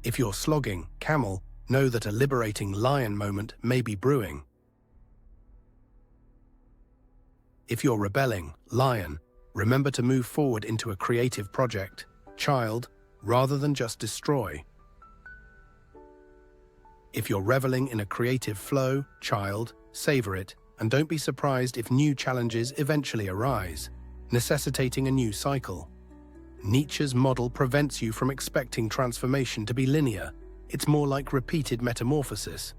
If you're slogging, camel, know that a liberating lion moment may be brewing. If you're rebelling, lion, remember to move forward into a creative project, child, rather than just destroy. If you're reveling in a creative flow, child, savor it, and don't be surprised if new challenges eventually arise, necessitating a new cycle. Nietzsche's model prevents you from expecting transformation to be linear. It's more like repeated metamorphosis.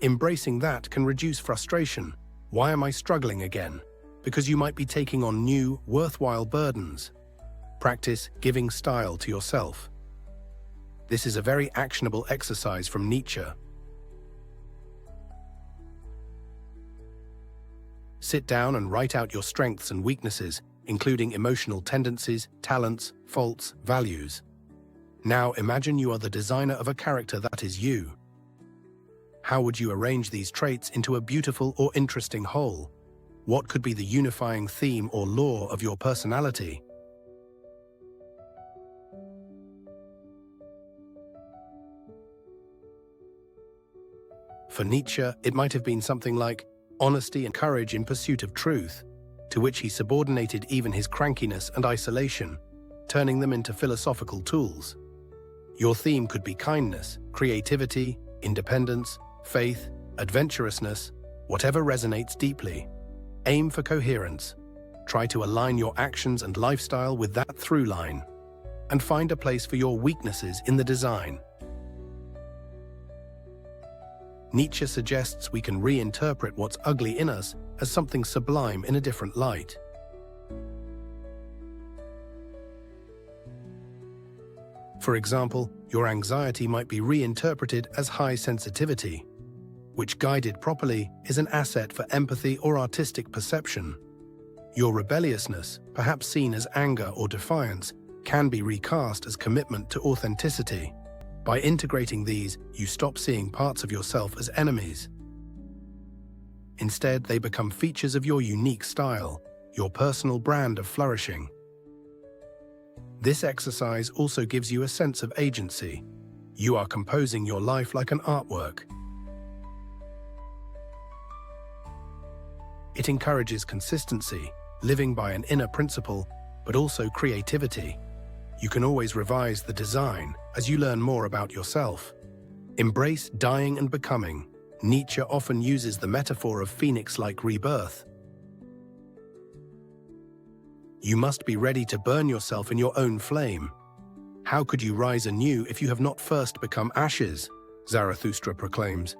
Embracing that can reduce frustration. Why am I struggling again? Because you might be taking on new, worthwhile burdens. Practice giving style to yourself. This is a very actionable exercise from Nietzsche. Sit down and write out your strengths and weaknesses, including emotional tendencies, talents, faults, values. Now imagine you are the designer of a character that is you. How would you arrange these traits into a beautiful or interesting whole? What could be the unifying theme or law of your personality? For Nietzsche, it might have been something like honesty and courage in pursuit of truth, to which he subordinated even his crankiness and isolation, turning them into philosophical tools. Your theme could be kindness, creativity, independence, faith, adventurousness, whatever resonates deeply. Aim for coherence. Try to align your actions and lifestyle with that through line, and find a place for your weaknesses in the design. Nietzsche suggests we can reinterpret what's ugly in us as something sublime in a different light. For example, your anxiety might be reinterpreted as high sensitivity, which, guided properly, is an asset for empathy or artistic perception. Your rebelliousness, perhaps seen as anger or defiance, can be recast as commitment to authenticity. By integrating these, you stop seeing parts of yourself as enemies. Instead, they become features of your unique style, your personal brand of flourishing. This exercise also gives you a sense of agency. You are composing your life like an artwork. It encourages consistency, living by an inner principle, but also creativity. You can always revise the design as you learn more about yourself. Embrace dying and becoming. Nietzsche often uses the metaphor of phoenix-like rebirth. You must be ready to burn yourself in your own flame. How could you rise anew if you have not first become ashes? Zarathustra proclaims.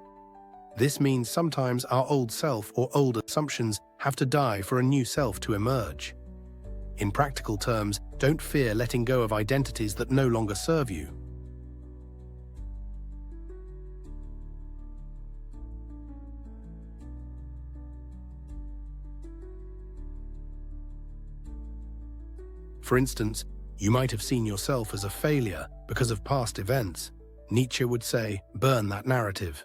This means sometimes our old self or old assumptions have to die for a new self to emerge. In practical terms, don't fear letting go of identities that no longer serve you. For instance, you might have seen yourself as a failure because of past events. Nietzsche would say, burn that narrative.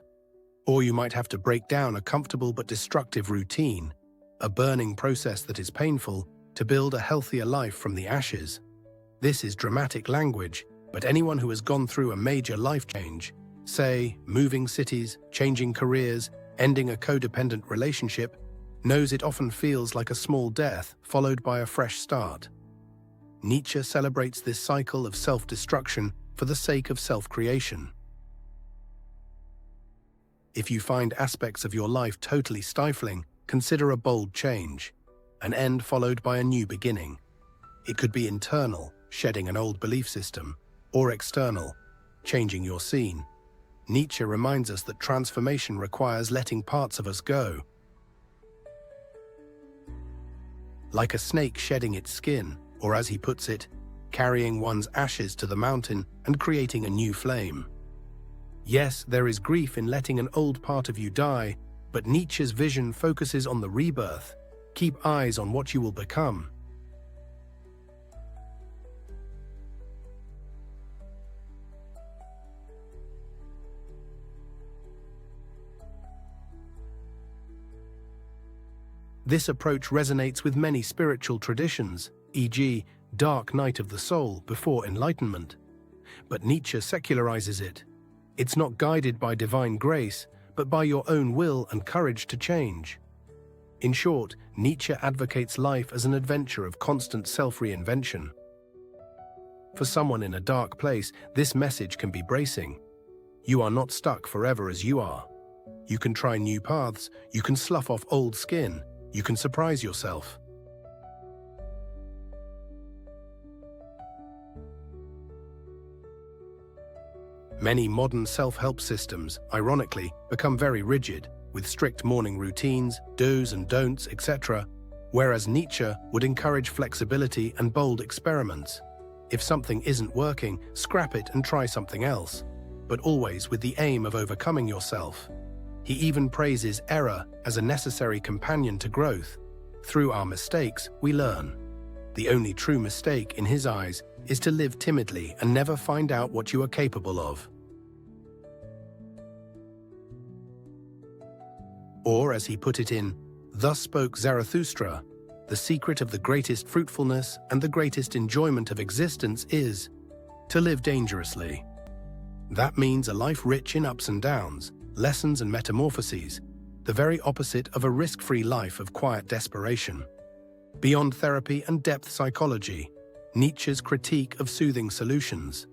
Or you might have to break down a comfortable but destructive routine, a burning process that is painful, to build a healthier life from the ashes. This is dramatic language, but anyone who has gone through a major life change, say, moving cities, changing careers, ending a codependent relationship, knows it often feels like a small death followed by a fresh start. Nietzsche celebrates this cycle of self-destruction for the sake of self-creation. If you find aspects of your life totally stifling, consider a bold change, an end followed by a new beginning. It could be internal, shedding an old belief system, or external, changing your scene. Nietzsche reminds us that transformation requires letting parts of us go. Like a snake shedding its skin, or as he puts it, carrying one's ashes to the mountain and creating a new flame. Yes, there is grief in letting an old part of you die, but Nietzsche's vision focuses on the rebirth. Keep eyes on what you will become. This approach resonates with many spiritual traditions, e.g., dark night of the soul before enlightenment. But Nietzsche secularizes it. It's not guided by divine grace, but by your own will and courage to change. In short, Nietzsche advocates life as an adventure of constant self-reinvention. For someone in a dark place, this message can be bracing. You are not stuck forever as you are. You can try new paths, you can slough off old skin, you can surprise yourself. Many modern self-help systems, ironically, become very rigid, with strict morning routines, do's and don'ts, etc., whereas Nietzsche would encourage flexibility and bold experiments. If something isn't working, scrap it and try something else, but always with the aim of overcoming yourself. He even praises error as a necessary companion to growth. Through our mistakes, we learn. The only true mistake, in his eyes, is to live timidly and never find out what you are capable of. Or, as he put it in Thus Spoke Zarathustra, the secret of the greatest fruitfulness and the greatest enjoyment of existence is to live dangerously. That means a life rich in ups and downs, lessons and metamorphoses, the very opposite of a risk-free life of quiet desperation. Beyond therapy and depth psychology, Nietzsche's critique of soothing solutions.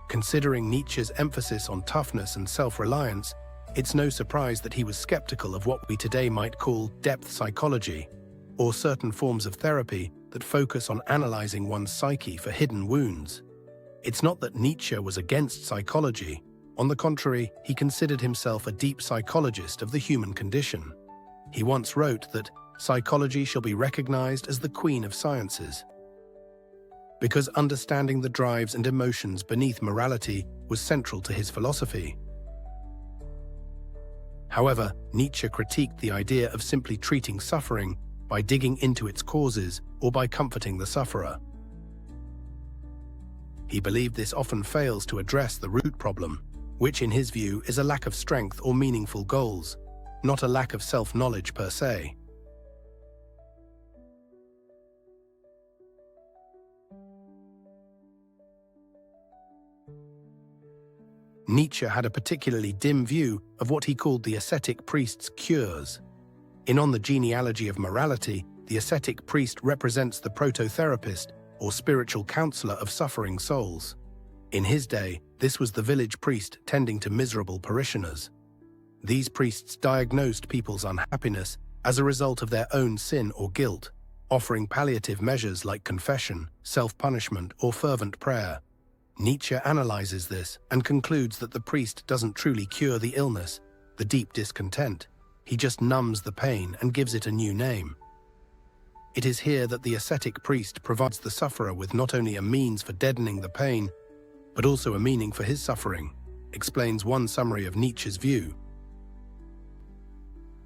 Considering Nietzsche's emphasis on toughness and self-reliance, it's no surprise that he was skeptical of what we today might call depth psychology, or certain forms of therapy that focus on analyzing one's psyche for hidden wounds. It's not that Nietzsche was against psychology. On the contrary, he considered himself a deep psychologist of the human condition. He once wrote that psychology shall be recognized as the queen of sciences, because understanding the drives and emotions beneath morality was central to his philosophy. However, Nietzsche critiqued the idea of simply treating suffering by digging into its causes or by comforting the sufferer. He believed this often fails to address the root problem, which in his view is a lack of strength or meaningful goals, not a lack of self-knowledge per se. Nietzsche had a particularly dim view of what he called the ascetic priest's cures. In On the Genealogy of Morality, the ascetic priest represents the prototherapist or spiritual counselor of suffering souls. In his day, this was the village priest tending to miserable parishioners. These priests diagnosed people's unhappiness as a result of their own sin or guilt, offering palliative measures like confession, self-punishment, or fervent prayer. Nietzsche analyzes this and concludes that the priest doesn't truly cure the illness, the deep discontent. He just numbs the pain and gives it a new name. It is here that the ascetic priest provides the sufferer with not only a means for deadening the pain, but also a meaning for his suffering, explains one summary of Nietzsche's view.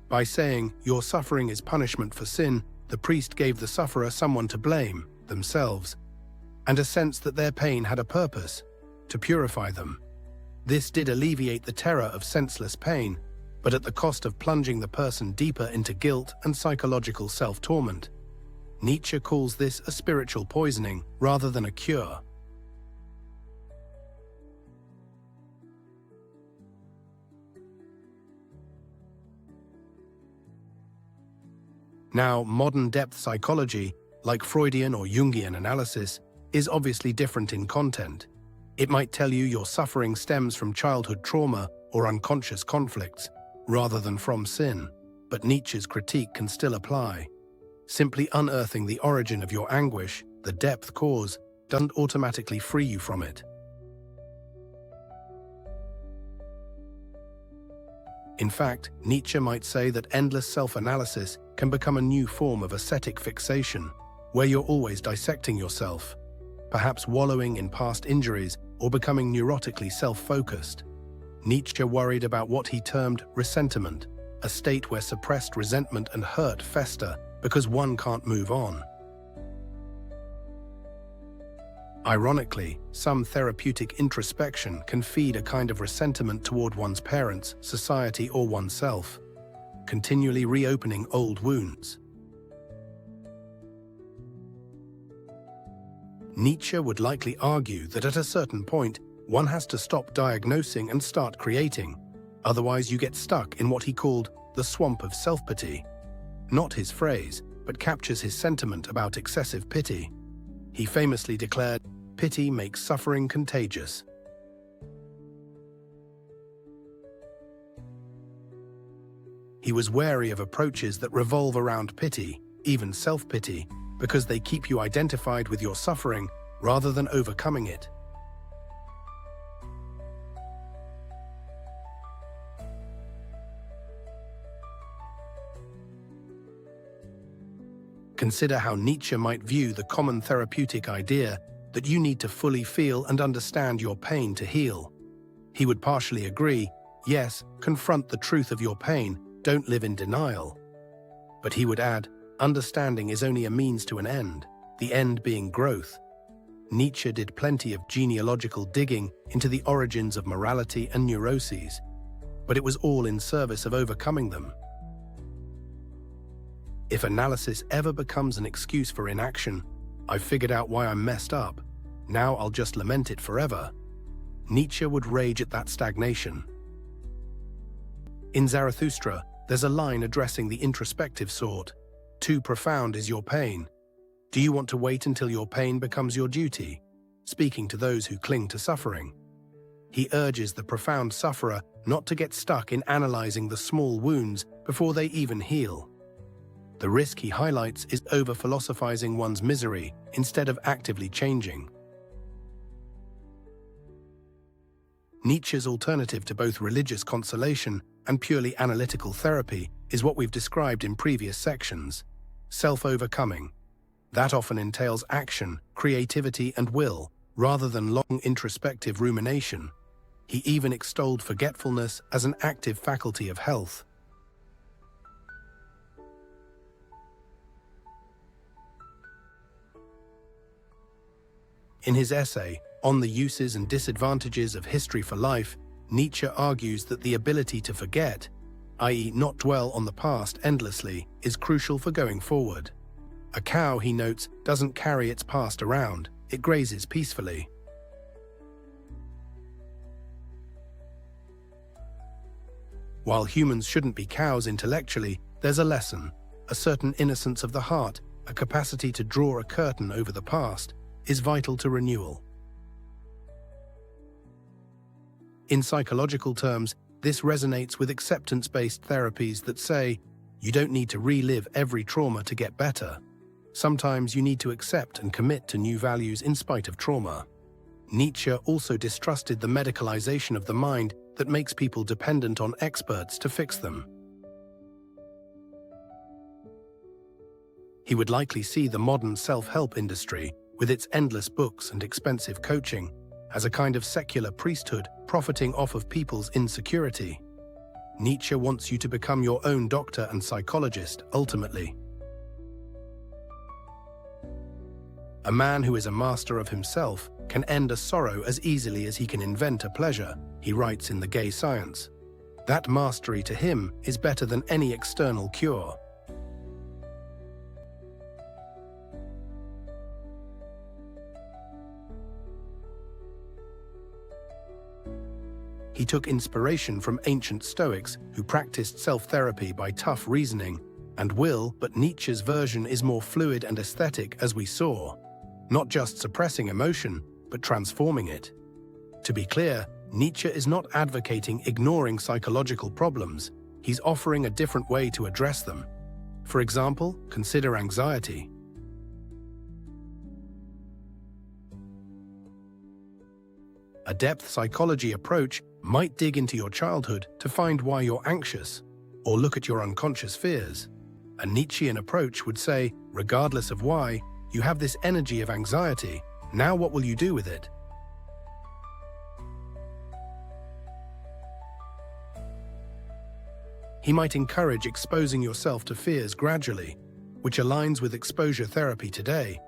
By saying, "Your suffering is punishment for sin," the priest gave the sufferer someone to blame, themselves, and a sense that their pain had a purpose, to purify them. This did alleviate the terror of senseless pain, but at the cost of plunging the person deeper into guilt and psychological self-torment. Nietzsche calls this a spiritual poisoning rather than a cure. Now, modern depth psychology, like Freudian or Jungian analysis, is obviously different in content. It might tell you your suffering stems from childhood trauma or unconscious conflicts, rather than from sin, but Nietzsche's critique can still apply. Simply unearthing the origin of your anguish, the depth cause, doesn't automatically free you from it. In fact, Nietzsche might say that endless self-analysis can become a new form of ascetic fixation, where you're always dissecting yourself, perhaps wallowing in past injuries or becoming neurotically self-focused. Nietzsche worried about what he termed ressentiment, a state where suppressed resentment and hurt fester because one can't move on. Ironically, some therapeutic introspection can feed a kind of ressentiment toward one's parents, society, or oneself, continually reopening old wounds. Nietzsche would likely argue that at a certain point, one has to stop diagnosing and start creating, otherwise you get stuck in what he called the swamp of self-pity. Not his phrase, but captures his sentiment about excessive pity. He famously declared, "Pity makes suffering contagious." He was wary of approaches that revolve around pity, even self-pity, because they keep you identified with your suffering rather than overcoming it. Consider how Nietzsche might view the common therapeutic idea that you need to fully feel and understand your pain to heal. He would partially agree, yes, confront the truth of your pain, don't live in denial. But he would add, understanding is only a means to an end, the end being growth. Nietzsche did plenty of genealogical digging into the origins of morality and neuroses, but it was all in service of overcoming them. If analysis ever becomes an excuse for inaction, I've figured out why I'm messed up. Now I'll just lament it forever. Nietzsche would rage at that stagnation. In Zarathustra, there's a line addressing the introspective sort. Too profound is your pain. Do you want to wait until your pain becomes your duty? Speaking to those who cling to suffering. He urges the profound sufferer not to get stuck in analyzing the small wounds before they even heal. The risk he highlights is over-philosophizing one's misery instead of actively changing. Nietzsche's alternative to both religious consolation and purely analytical therapy is what we've described in previous sections: self-overcoming. That often entails action, creativity, and will, rather than long introspective rumination. He even extolled forgetfulness as an active faculty of health. In his essay, On the Uses and Disadvantages of History for Life, Nietzsche argues that the ability to forget, i.e. not dwell on the past endlessly, is crucial for going forward. A cow, he notes, doesn't carry its past around, it grazes peacefully. While humans shouldn't be cows intellectually, there's a lesson. A certain innocence of the heart, a capacity to draw a curtain over the past, is vital to renewal. In psychological terms, this resonates with acceptance-based therapies that say, you don't need to relive every trauma to get better. Sometimes you need to accept and commit to new values in spite of trauma. Nietzsche also distrusted the medicalization of the mind that makes people dependent on experts to fix them. He would likely see the modern self-help industry, with its endless books and expensive coaching, as a kind of secular priesthood profiting off of people's insecurity. Nietzsche wants you to become your own doctor and psychologist, ultimately. A man who is a master of himself can end a sorrow as easily as he can invent a pleasure, he writes in The Gay Science. That mastery to him is better than any external cure. He took inspiration from ancient Stoics who practiced self-therapy by tough reasoning and will, but Nietzsche's version is more fluid and aesthetic, as we saw. Not just suppressing emotion, but transforming it. To be clear, Nietzsche is not advocating ignoring psychological problems. He's offering a different way to address them. For example, consider anxiety. A depth psychology approach might dig into your childhood to find why you're anxious, or look at your unconscious fears. A Nietzschean approach would say, regardless of why, you have this energy of anxiety. Now what will you do with it? He might encourage exposing yourself to fears gradually, which aligns with exposure therapy today,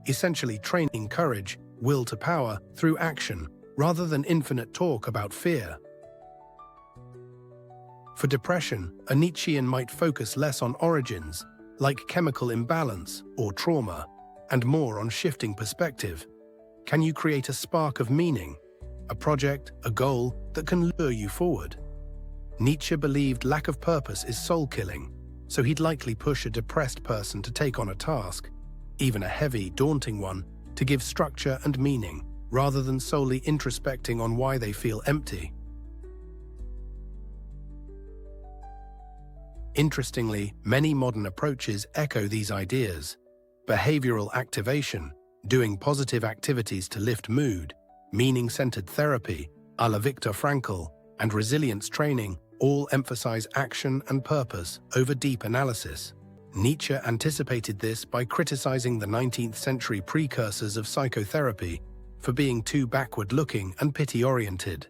essentially training courage, will to power, through action, rather than infinite talk about fear. For depression, a Nietzschean might focus less on origins, like chemical imbalance or trauma, and more on shifting perspective. Can you create a spark of meaning, a project, a goal that can lure you forward? Nietzsche believed lack of purpose is soul-killing, so he'd likely push a depressed person to take on a task, even a heavy, daunting one, to give structure and meaning, rather than solely introspecting on why they feel empty. Interestingly, many modern approaches echo these ideas. Behavioral activation, doing positive activities to lift mood, meaning-centered therapy, a la Viktor Frankl, and resilience training all emphasize action and purpose over deep analysis. Nietzsche anticipated this by criticizing the 19th century precursors of psychotherapy for being too backward-looking and pity-oriented.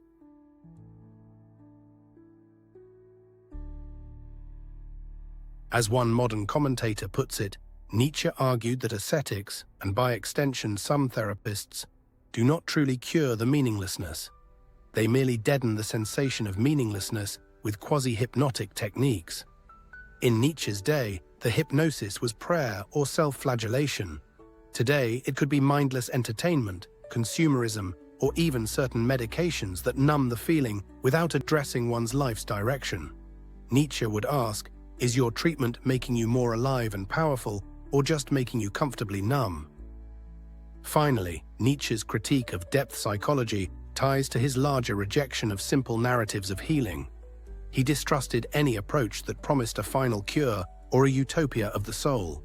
As one modern commentator puts it, Nietzsche argued that ascetics, and by extension some therapists, do not truly cure the meaninglessness. They merely deaden the sensation of meaninglessness with quasi-hypnotic techniques. In Nietzsche's day, the hypnosis was prayer or self-flagellation. Today, it could be mindless entertainment, consumerism, or even certain medications that numb the feeling without addressing one's life's direction. Nietzsche would ask, is your treatment making you more alive and powerful, or just making you comfortably numb? Finally, Nietzsche's critique of depth psychology ties to his larger rejection of simple narratives of healing. He distrusted any approach that promised a final cure or a utopia of the soul.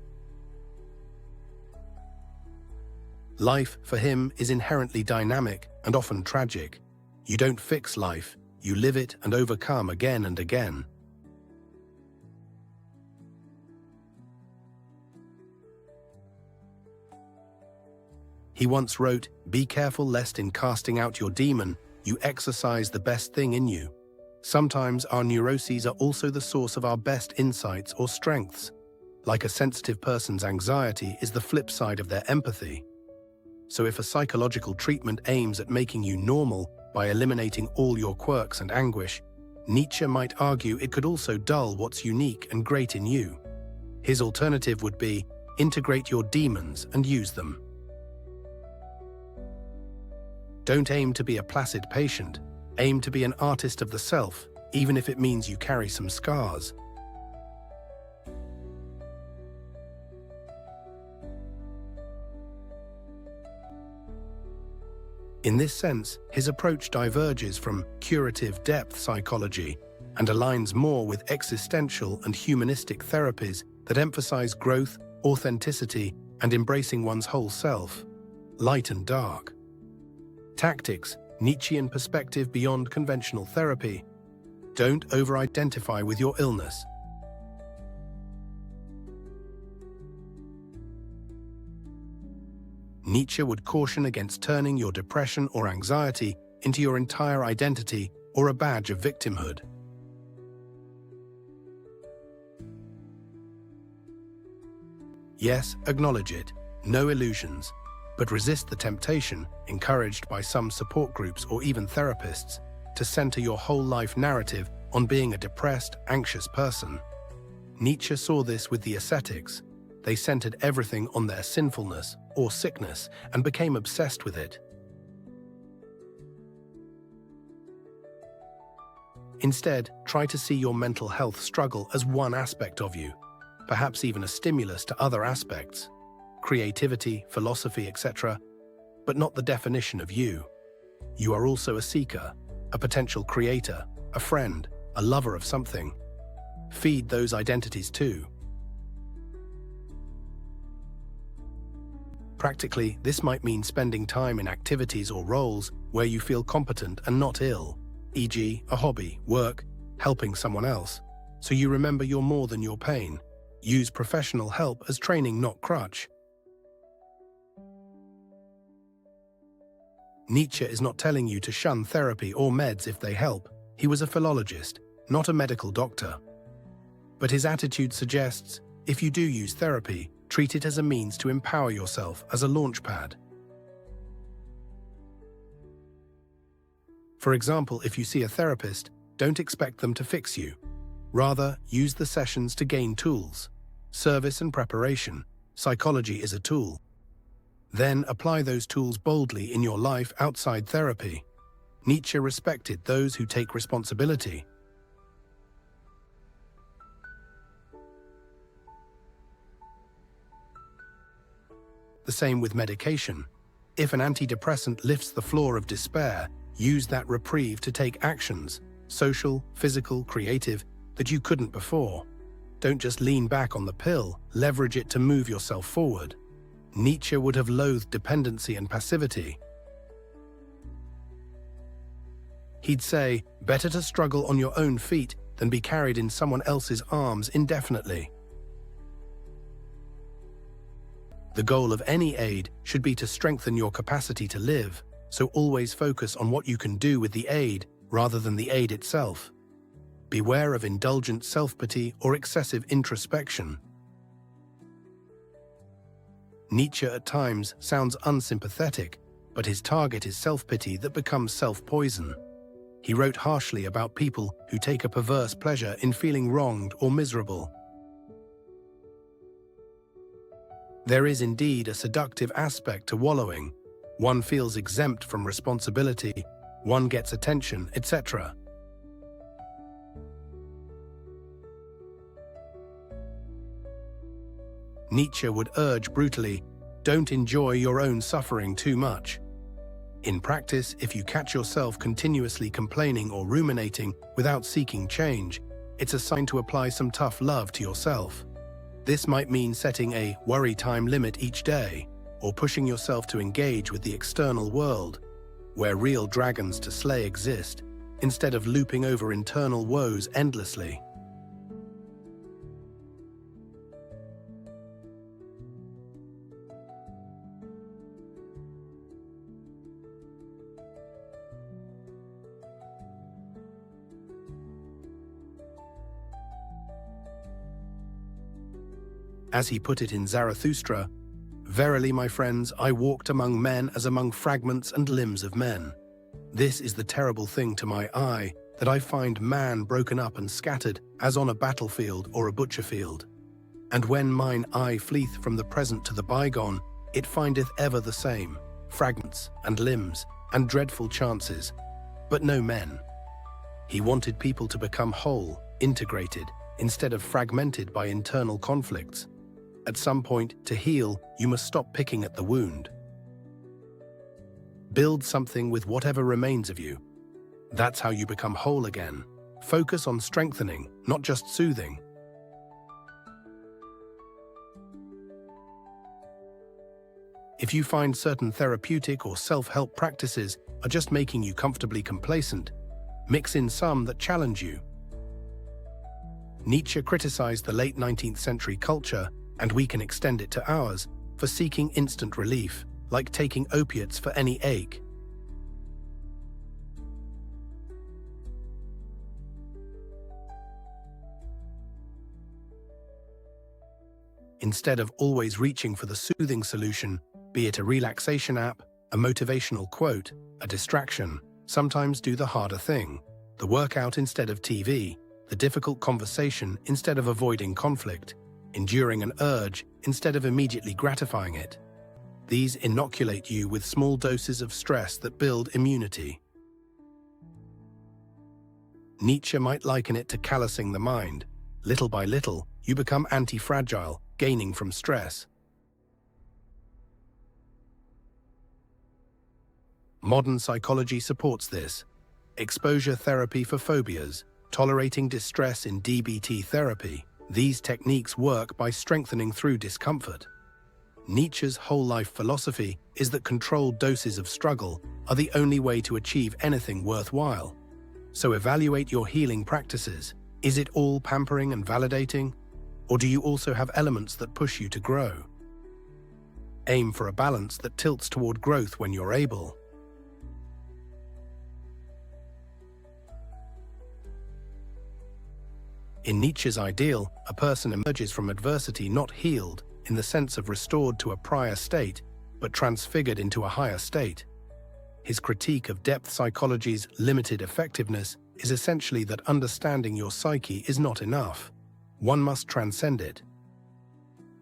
Life, for him, is inherently dynamic and often tragic. You don't fix life, you live it and overcome again and again. He once wrote, "Be careful lest in casting out your demon, you exercise the best thing in you." Sometimes our neuroses are also the source of our best insights or strengths. Like a sensitive person's anxiety is the flip side of their empathy. So if a psychological treatment aims at making you normal by eliminating all your quirks and anguish, Nietzsche might argue it could also dull what's unique and great in you. His alternative would be, integrate your demons and use them. Don't aim to be a placid patient, aim to be an artist of the self, even if it means you carry some scars. In this sense, his approach diverges from curative depth psychology and aligns more with existential and humanistic therapies that emphasize growth, authenticity, and embracing one's whole self, light and dark. Tactics, Nietzschean perspective beyond conventional therapy. Don't over-identify with your illness. Nietzsche would caution against turning your depression or anxiety into your entire identity or a badge of victimhood. Yes, acknowledge it, no illusions, but resist the temptation, encouraged by some support groups or even therapists, to center your whole life narrative on being a depressed, anxious person. Nietzsche saw this with the ascetics. They centered everything on their sinfulness or sickness and became obsessed with it. Instead, try to see your mental health struggle as one aspect of you, perhaps even a stimulus to other aspects. Creativity, philosophy, etc., but not the definition of you. You are also a seeker, a potential creator, a friend, a lover of something. Feed those identities too. Practically, this might mean spending time in activities or roles where you feel competent and not ill, e.g., a hobby, work, helping someone else, so you remember you're more than your pain. Use professional help as training, not crutch. Nietzsche is not telling you to shun therapy or meds if they help. He was a philologist, not a medical doctor. But his attitude suggests, if you do use therapy, treat it as a means to empower yourself as a launchpad. For example, if you see a therapist, don't expect them to fix you. Rather, use the sessions to gain tools. Service and preparation. Psychology is a tool. Then apply those tools boldly in your life outside therapy. Nietzsche respected those who take responsibility. The same with medication. If an antidepressant lifts the floor of despair, use that reprieve to take actions, social, physical, creative, that you couldn't before. Don't just lean back on the pill, leverage it to move yourself forward. Nietzsche would have loathed dependency and passivity. He'd say, better to struggle on your own feet than be carried in someone else's arms indefinitely. The goal of any aid should be to strengthen your capacity to live, so always focus on what you can do with the aid rather than the aid itself. Beware of indulgent self-pity or excessive introspection. Nietzsche at times sounds unsympathetic, but his target is self-pity that becomes self-poison. He wrote harshly about people who take a perverse pleasure in feeling wronged or miserable. There is indeed a seductive aspect to wallowing. One feels exempt from responsibility, one gets attention, etc. Nietzsche would urge brutally, don't enjoy your own suffering too much. In practice, if you catch yourself continuously complaining or ruminating without seeking change, it's a sign to apply some tough love to yourself. This might mean setting a worry time limit each day, or pushing yourself to engage with the external world, where real dragons to slay exist, instead of looping over internal woes endlessly. As he put it in Zarathustra, "Verily, my friends, I walked among men as among fragments and limbs of men. This is the terrible thing to my eye, that I find man broken up and scattered, as on a battlefield or a butcher field. And when mine eye fleeth from the present to the bygone, it findeth ever the same, fragments and limbs and dreadful chances, but no men." He wanted people to become whole, integrated, instead of fragmented by internal conflicts. At some point, to heal, you must stop picking at the wound. Build something with whatever remains of you. That's how you become whole again. Focus on strengthening, not just soothing. If you find certain therapeutic or self-help practices are just making you comfortably complacent, mix in some that challenge you. Nietzsche criticized the late 19th century culture, and we can extend it to ours, for seeking instant relief, like taking opiates for any ache. Instead of always reaching for the soothing solution, be it a relaxation app, a motivational quote, a distraction, sometimes do the harder thing, the workout instead of TV, the difficult conversation instead of avoiding conflict, enduring an urge instead of immediately gratifying it. These inoculate you with small doses of stress that build immunity. Nietzsche might liken it to callousing the mind. Little by little, you become anti-fragile, gaining from stress. Modern psychology supports this. Exposure therapy for phobias, tolerating distress in DBT therapy. These techniques work by strengthening through discomfort. Nietzsche's whole life philosophy is that controlled doses of struggle are the only way to achieve anything worthwhile. So evaluate your healing practices. Is it all pampering and validating? Or do you also have elements that push you to grow? Aim for a balance that tilts toward growth when you're able. In Nietzsche's ideal, a person emerges from adversity not healed, in the sense of restored to a prior state, but transfigured into a higher state. His critique of depth psychology's limited effectiveness is essentially that understanding your psyche is not enough. One must transcend it.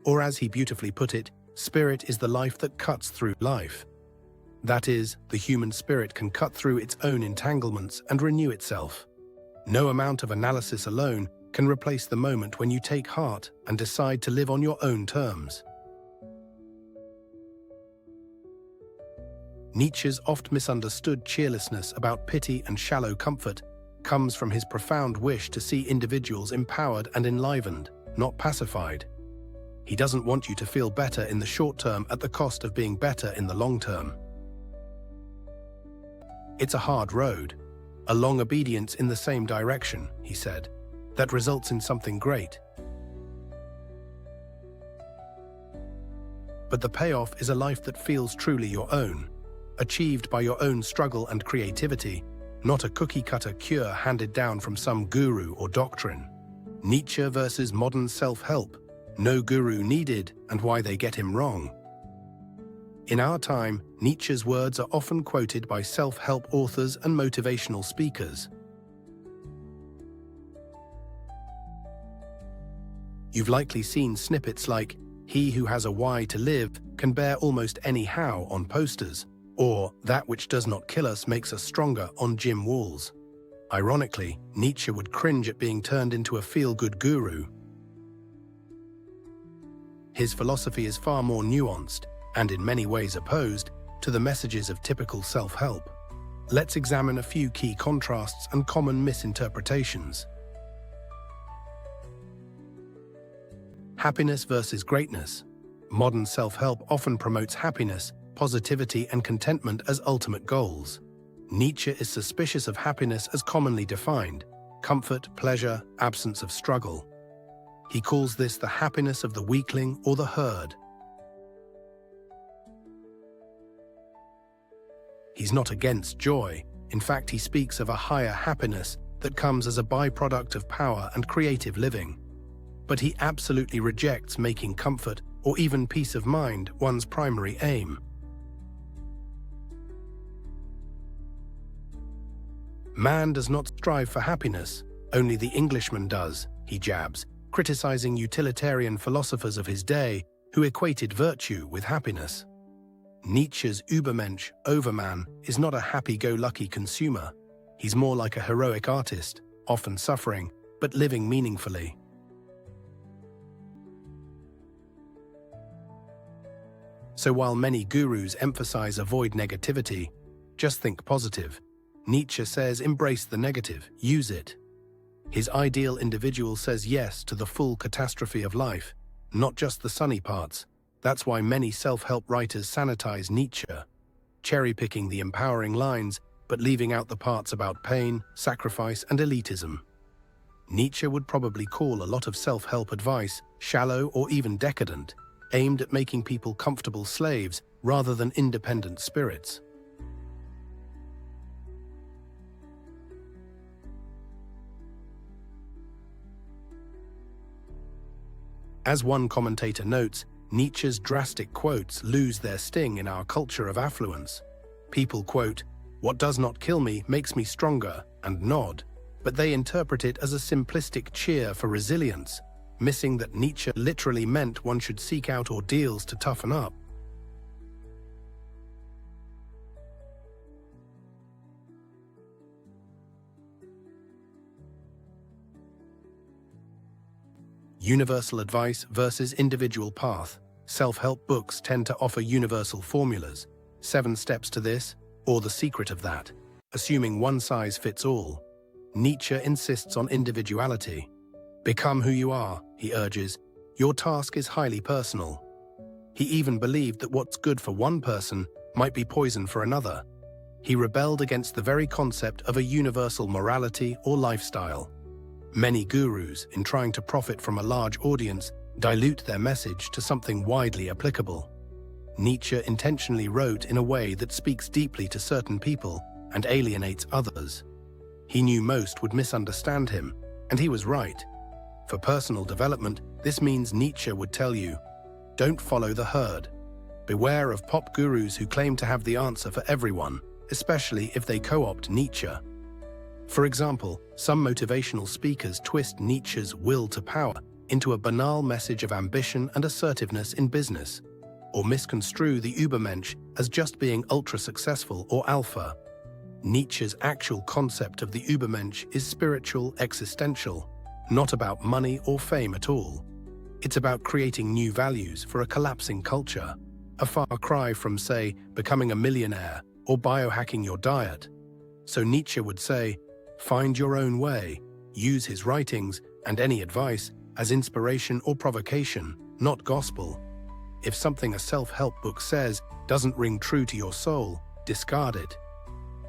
Or as he beautifully put it, spirit is the life that cuts through life. That is, the human spirit can cut through its own entanglements and renew itself. No amount of analysis alone can replace the moment when you take heart and decide to live on your own terms. Nietzsche's oft misunderstood cheerlessness about pity and shallow comfort comes from his profound wish to see individuals empowered and enlivened, not pacified. He doesn't want you to feel better in the short term at the cost of being better in the long term. It's a hard road, a long obedience in the same direction, he said, that results in something great. But the payoff is a life that feels truly your own, achieved by your own struggle and creativity, not a cookie-cutter cure handed down from some guru or doctrine. Nietzsche versus modern self-help, no guru needed and why they get him wrong. In our time, Nietzsche's words are often quoted by self-help authors and motivational speakers. You've likely seen snippets like, "He who has a why to live can bear almost any how" on posters, or "That which does not kill us makes us stronger" on gym walls. Ironically, Nietzsche would cringe at being turned into a feel-good guru. His philosophy is far more nuanced, and in many ways opposed, to the messages of typical self-help. Let's examine a few key contrasts and common misinterpretations. Happiness versus greatness. Modern self-help often promotes happiness, positivity, and contentment as ultimate goals. Nietzsche is suspicious of happiness as commonly defined: comfort, pleasure, absence of struggle. He calls this the happiness of the weakling or the herd. He's not against joy. In fact, he speaks of a higher happiness that comes as a byproduct of power and creative living. But he absolutely rejects making comfort or even peace of mind one's primary aim. Man does not strive for happiness, only the Englishman does, he jabs, criticizing utilitarian philosophers of his day who equated virtue with happiness. Nietzsche's Ubermensch, overman, is not a happy-go-lucky consumer. He's more like a heroic artist, often suffering, but living meaningfully. So while many gurus emphasize avoid negativity, just think positive, Nietzsche says embrace the negative, use it. His ideal individual says yes to the full catastrophe of life, not just the sunny parts. That's why many self-help writers sanitize Nietzsche, cherry-picking the empowering lines but leaving out the parts about pain, sacrifice, and elitism. Nietzsche would probably call a lot of self-help advice shallow or even decadent, aimed at making people comfortable slaves rather than independent spirits. As one commentator notes, Nietzsche's drastic quotes lose their sting in our culture of affluence. People quote, "What does not kill me makes me stronger," and nod, but they interpret it as a simplistic cheer for resilience, missing that Nietzsche literally meant one should seek out ordeals to toughen up. Universal advice versus individual path. Self-help books tend to offer universal formulas, 7 steps to this, or the secret of that, assuming one size fits all. Nietzsche insists on individuality. Become who you are, he urges. Your task is highly personal. He even believed that what's good for one person might be poison for another. He rebelled against the very concept of a universal morality or lifestyle. Many gurus, in trying to profit from a large audience, dilute their message to something widely applicable. Nietzsche intentionally wrote in a way that speaks deeply to certain people and alienates others. He knew most would misunderstand him, and he was right. For personal development, this means Nietzsche would tell you, don't follow the herd. Beware of pop gurus who claim to have the answer for everyone, especially if they co-opt Nietzsche. For example, some motivational speakers twist Nietzsche's will to power into a banal message of ambition and assertiveness in business, or misconstrue the Ubermensch as just being ultra-successful or alpha. Nietzsche's actual concept of the Übermensch is spiritual, existential, not about money or fame at all. It's about creating new values for a collapsing culture, a far cry from, say, becoming a millionaire or biohacking your diet. So Nietzsche would say, find your own way, use his writings and any advice as inspiration or provocation, not gospel. If something a self-help book says doesn't ring true to your soul, discard it.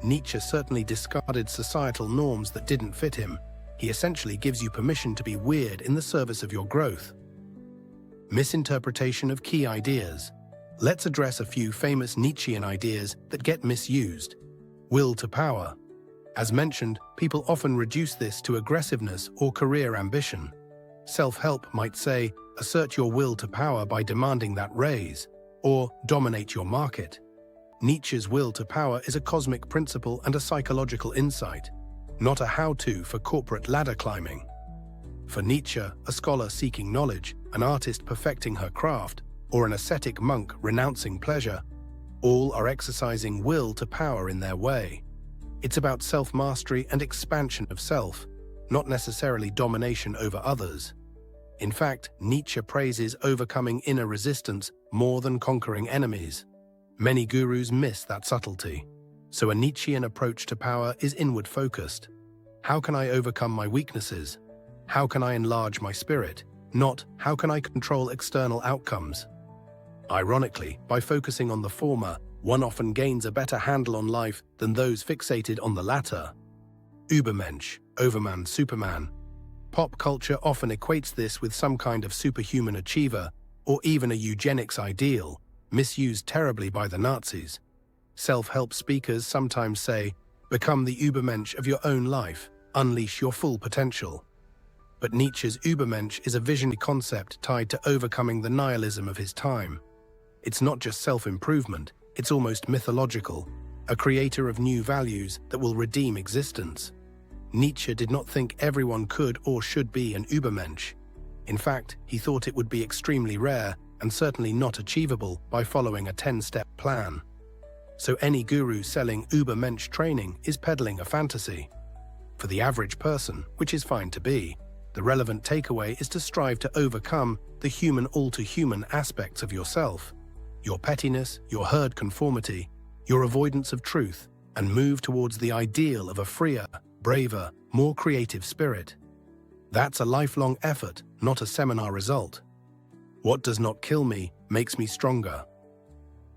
Nietzsche certainly discarded societal norms that didn't fit him. He essentially gives you permission to be weird in the service of your growth. Misinterpretation of key ideas. Let's address a few famous Nietzschean ideas that get misused. Will to power. As mentioned, people often reduce this to aggressiveness or career ambition. Self-help might say, assert your will to power by demanding that raise, or dominate your market. Nietzsche's will to power is a cosmic principle and a psychological insight, not a how-to for corporate ladder climbing. For Nietzsche, a scholar seeking knowledge, an artist perfecting her craft, or an ascetic monk renouncing pleasure, all are exercising will to power in their way. It's about self-mastery and expansion of self, not necessarily domination over others. In fact, Nietzsche praises overcoming inner resistance more than conquering enemies. Many gurus miss that subtlety. So a Nietzschean approach to power is inward-focused. How can I overcome my weaknesses? How can I enlarge my spirit? Not, how can I control external outcomes? Ironically, by focusing on the former, one often gains a better handle on life than those fixated on the latter. Ubermensch, overman, superman. Pop culture often equates this with some kind of superhuman achiever, or even a eugenics ideal, misused terribly by the Nazis. Self-help speakers sometimes say, become the Übermensch of your own life, unleash your full potential. But Nietzsche's Übermensch is a visionary concept tied to overcoming the nihilism of his time. It's not just self-improvement, it's almost mythological, a creator of new values that will redeem existence. Nietzsche did not think everyone could or should be an Übermensch. In fact, he thought it would be extremely rare and certainly not achievable by following a 10-step plan. So any guru selling Ubermensch training is peddling a fantasy. For the average person, which is fine to be, the relevant takeaway is to strive to overcome the human all-to-human aspects of yourself, your pettiness, your herd conformity, your avoidance of truth, and move towards the ideal of a freer, braver, more creative spirit. That's a lifelong effort, not a seminar result. What does not kill me makes me stronger.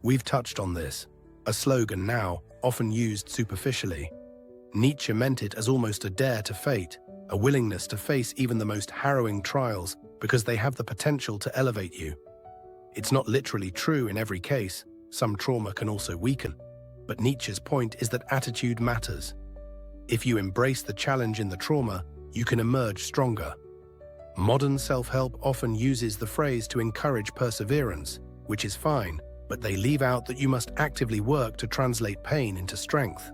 We've touched on this, a slogan now often used superficially. Nietzsche meant it as almost a dare to fate, a willingness to face even the most harrowing trials because they have the potential to elevate you. It's not literally true in every case, some trauma can also weaken, but Nietzsche's point is that attitude matters. If you embrace the challenge in the trauma, you can emerge stronger. Modern self-help often uses the phrase to encourage perseverance, which is fine, but they leave out that you must actively work to translate pain into strength.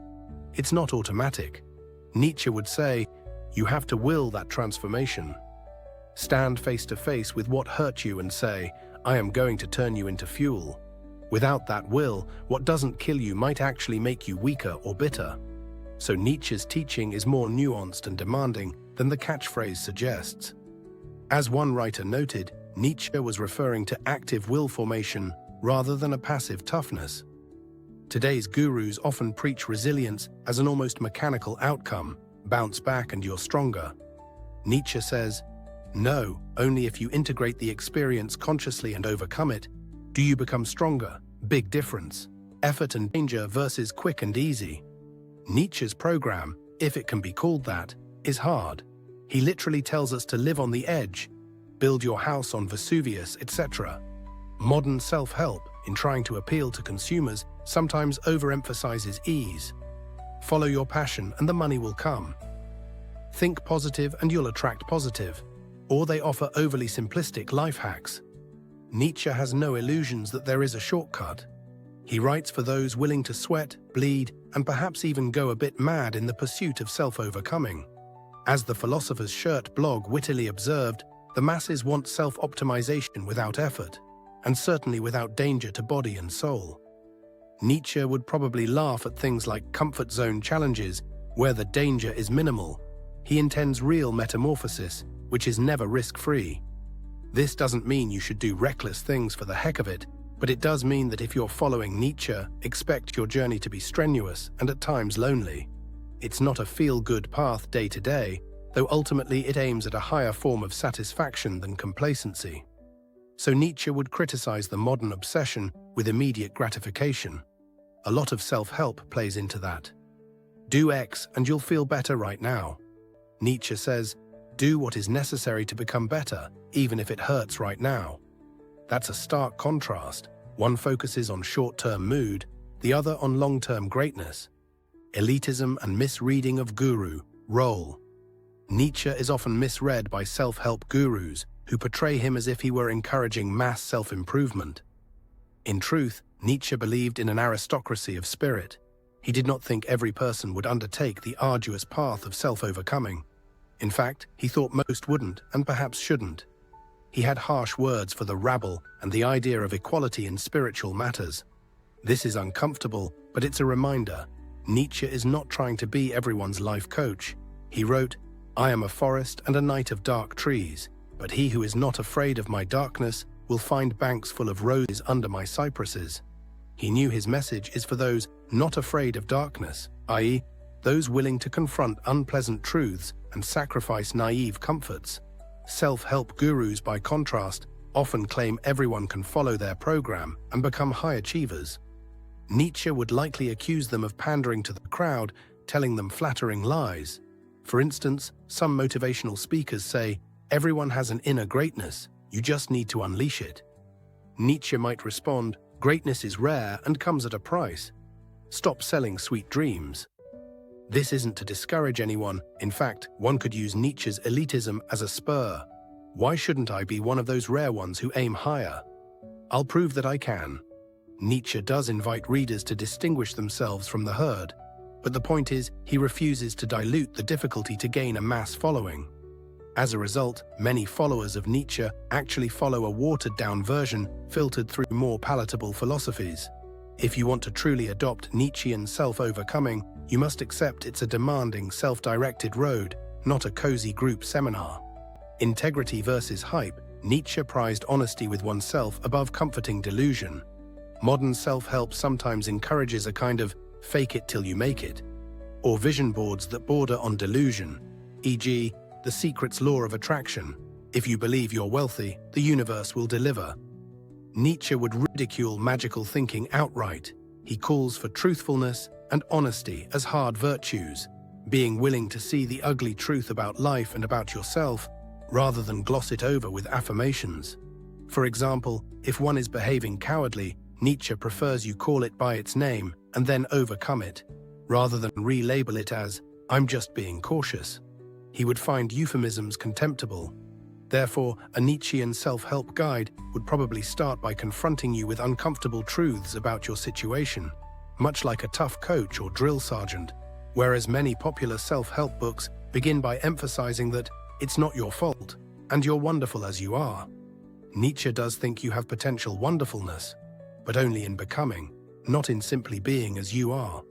It's not automatic. Nietzsche would say, you have to will that transformation. Stand face to face with what hurt you and say, I am going to turn you into fuel. Without that will, what doesn't kill you might actually make you weaker or bitter. So Nietzsche's teaching is more nuanced and demanding than the catchphrase suggests. As one writer noted, Nietzsche was referring to active will formation rather than a passive toughness. Today's gurus often preach resilience as an almost mechanical outcome, bounce back and you're stronger. Nietzsche says, no, only if you integrate the experience consciously and overcome it, do you become stronger. Big difference. Effort and danger versus quick and easy. Nietzsche's program, if it can be called that, is hard. He literally tells us to live on the edge, build your house on Vesuvius, etc. Modern self-help, in trying to appeal to consumers, sometimes overemphasizes ease. Follow your passion and the money will come. Think positive and you'll attract positive. Or they offer overly simplistic life hacks. Nietzsche has no illusions that there is a shortcut. He writes for those willing to sweat, bleed, and perhaps even go a bit mad in the pursuit of self-overcoming. As the Philosopher's Shirt blog wittily observed, the masses want self-optimization without effort, and certainly without danger to body and soul. Nietzsche would probably laugh at things like comfort zone challenges, where the danger is minimal. He intends real metamorphosis, which is never risk-free. This doesn't mean you should do reckless things for the heck of it, but it does mean that if you're following Nietzsche, expect your journey to be strenuous and at times lonely. It's not a feel-good path day to day, though ultimately it aims at a higher form of satisfaction than complacency. So Nietzsche would criticize the modern obsession with immediate gratification. A lot of self-help plays into that. Do X and you'll feel better right now. Nietzsche says, do what is necessary to become better, even if it hurts right now. That's a stark contrast. One focuses on short-term mood, the other on long-term greatness. Elitism and misreading of guru role. Nietzsche is often misread by self-help gurus who portray him as if he were encouraging mass self-improvement. In truth, Nietzsche believed in an aristocracy of spirit. He did not think every person would undertake the arduous path of self-overcoming. In fact, he thought most wouldn't and perhaps shouldn't. He had harsh words for the rabble and the idea of equality in spiritual matters. This is uncomfortable, but it's a reminder. Nietzsche is not trying to be everyone's life coach. He wrote, "I am a forest and a night of dark trees, but he who is not afraid of my darkness will find banks full of roses under my cypresses." He knew his message is for those not afraid of darkness, i.e., those willing to confront unpleasant truths and sacrifice naive comforts. Self-help gurus, by contrast, often claim everyone can follow their program and become high achievers. Nietzsche would likely accuse them of pandering to the crowd, telling them flattering lies. For instance, some motivational speakers say, "Everyone has an inner greatness, you just need to unleash it." Nietzsche might respond, "Greatness is rare and comes at a price. Stop selling sweet dreams." This isn't to discourage anyone. In fact, one could use Nietzsche's elitism as a spur. Why shouldn't I be one of those rare ones who aim higher? I'll prove that I can. Nietzsche does invite readers to distinguish themselves from the herd, but the point is, he refuses to dilute the difficulty to gain a mass following. As a result, many followers of Nietzsche actually follow a watered-down version filtered through more palatable philosophies. If you want to truly adopt Nietzschean self-overcoming, you must accept it's a demanding, self-directed road, not a cozy group seminar. Integrity versus hype, Nietzsche prized honesty with oneself above comforting delusion. Modern self-help sometimes encourages a kind of fake it till you make it, or vision boards that border on delusion, e.g., The Secret's law of attraction. If you believe you're wealthy, the universe will deliver. Nietzsche would ridicule magical thinking outright. He calls for truthfulness and honesty as hard virtues, being willing to see the ugly truth about life and about yourself, rather than gloss it over with affirmations. For example, if one is behaving cowardly, Nietzsche prefers you call it by its name and then overcome it, rather than relabel it as, "I'm just being cautious." He would find euphemisms contemptible. Therefore, a Nietzschean self-help guide would probably start by confronting you with uncomfortable truths about your situation, much like a tough coach or drill sergeant, whereas many popular self-help books begin by emphasizing that it's not your fault, and you're wonderful as you are. Nietzsche does think you have potential wonderfulness, but only in becoming, not in simply being as you are.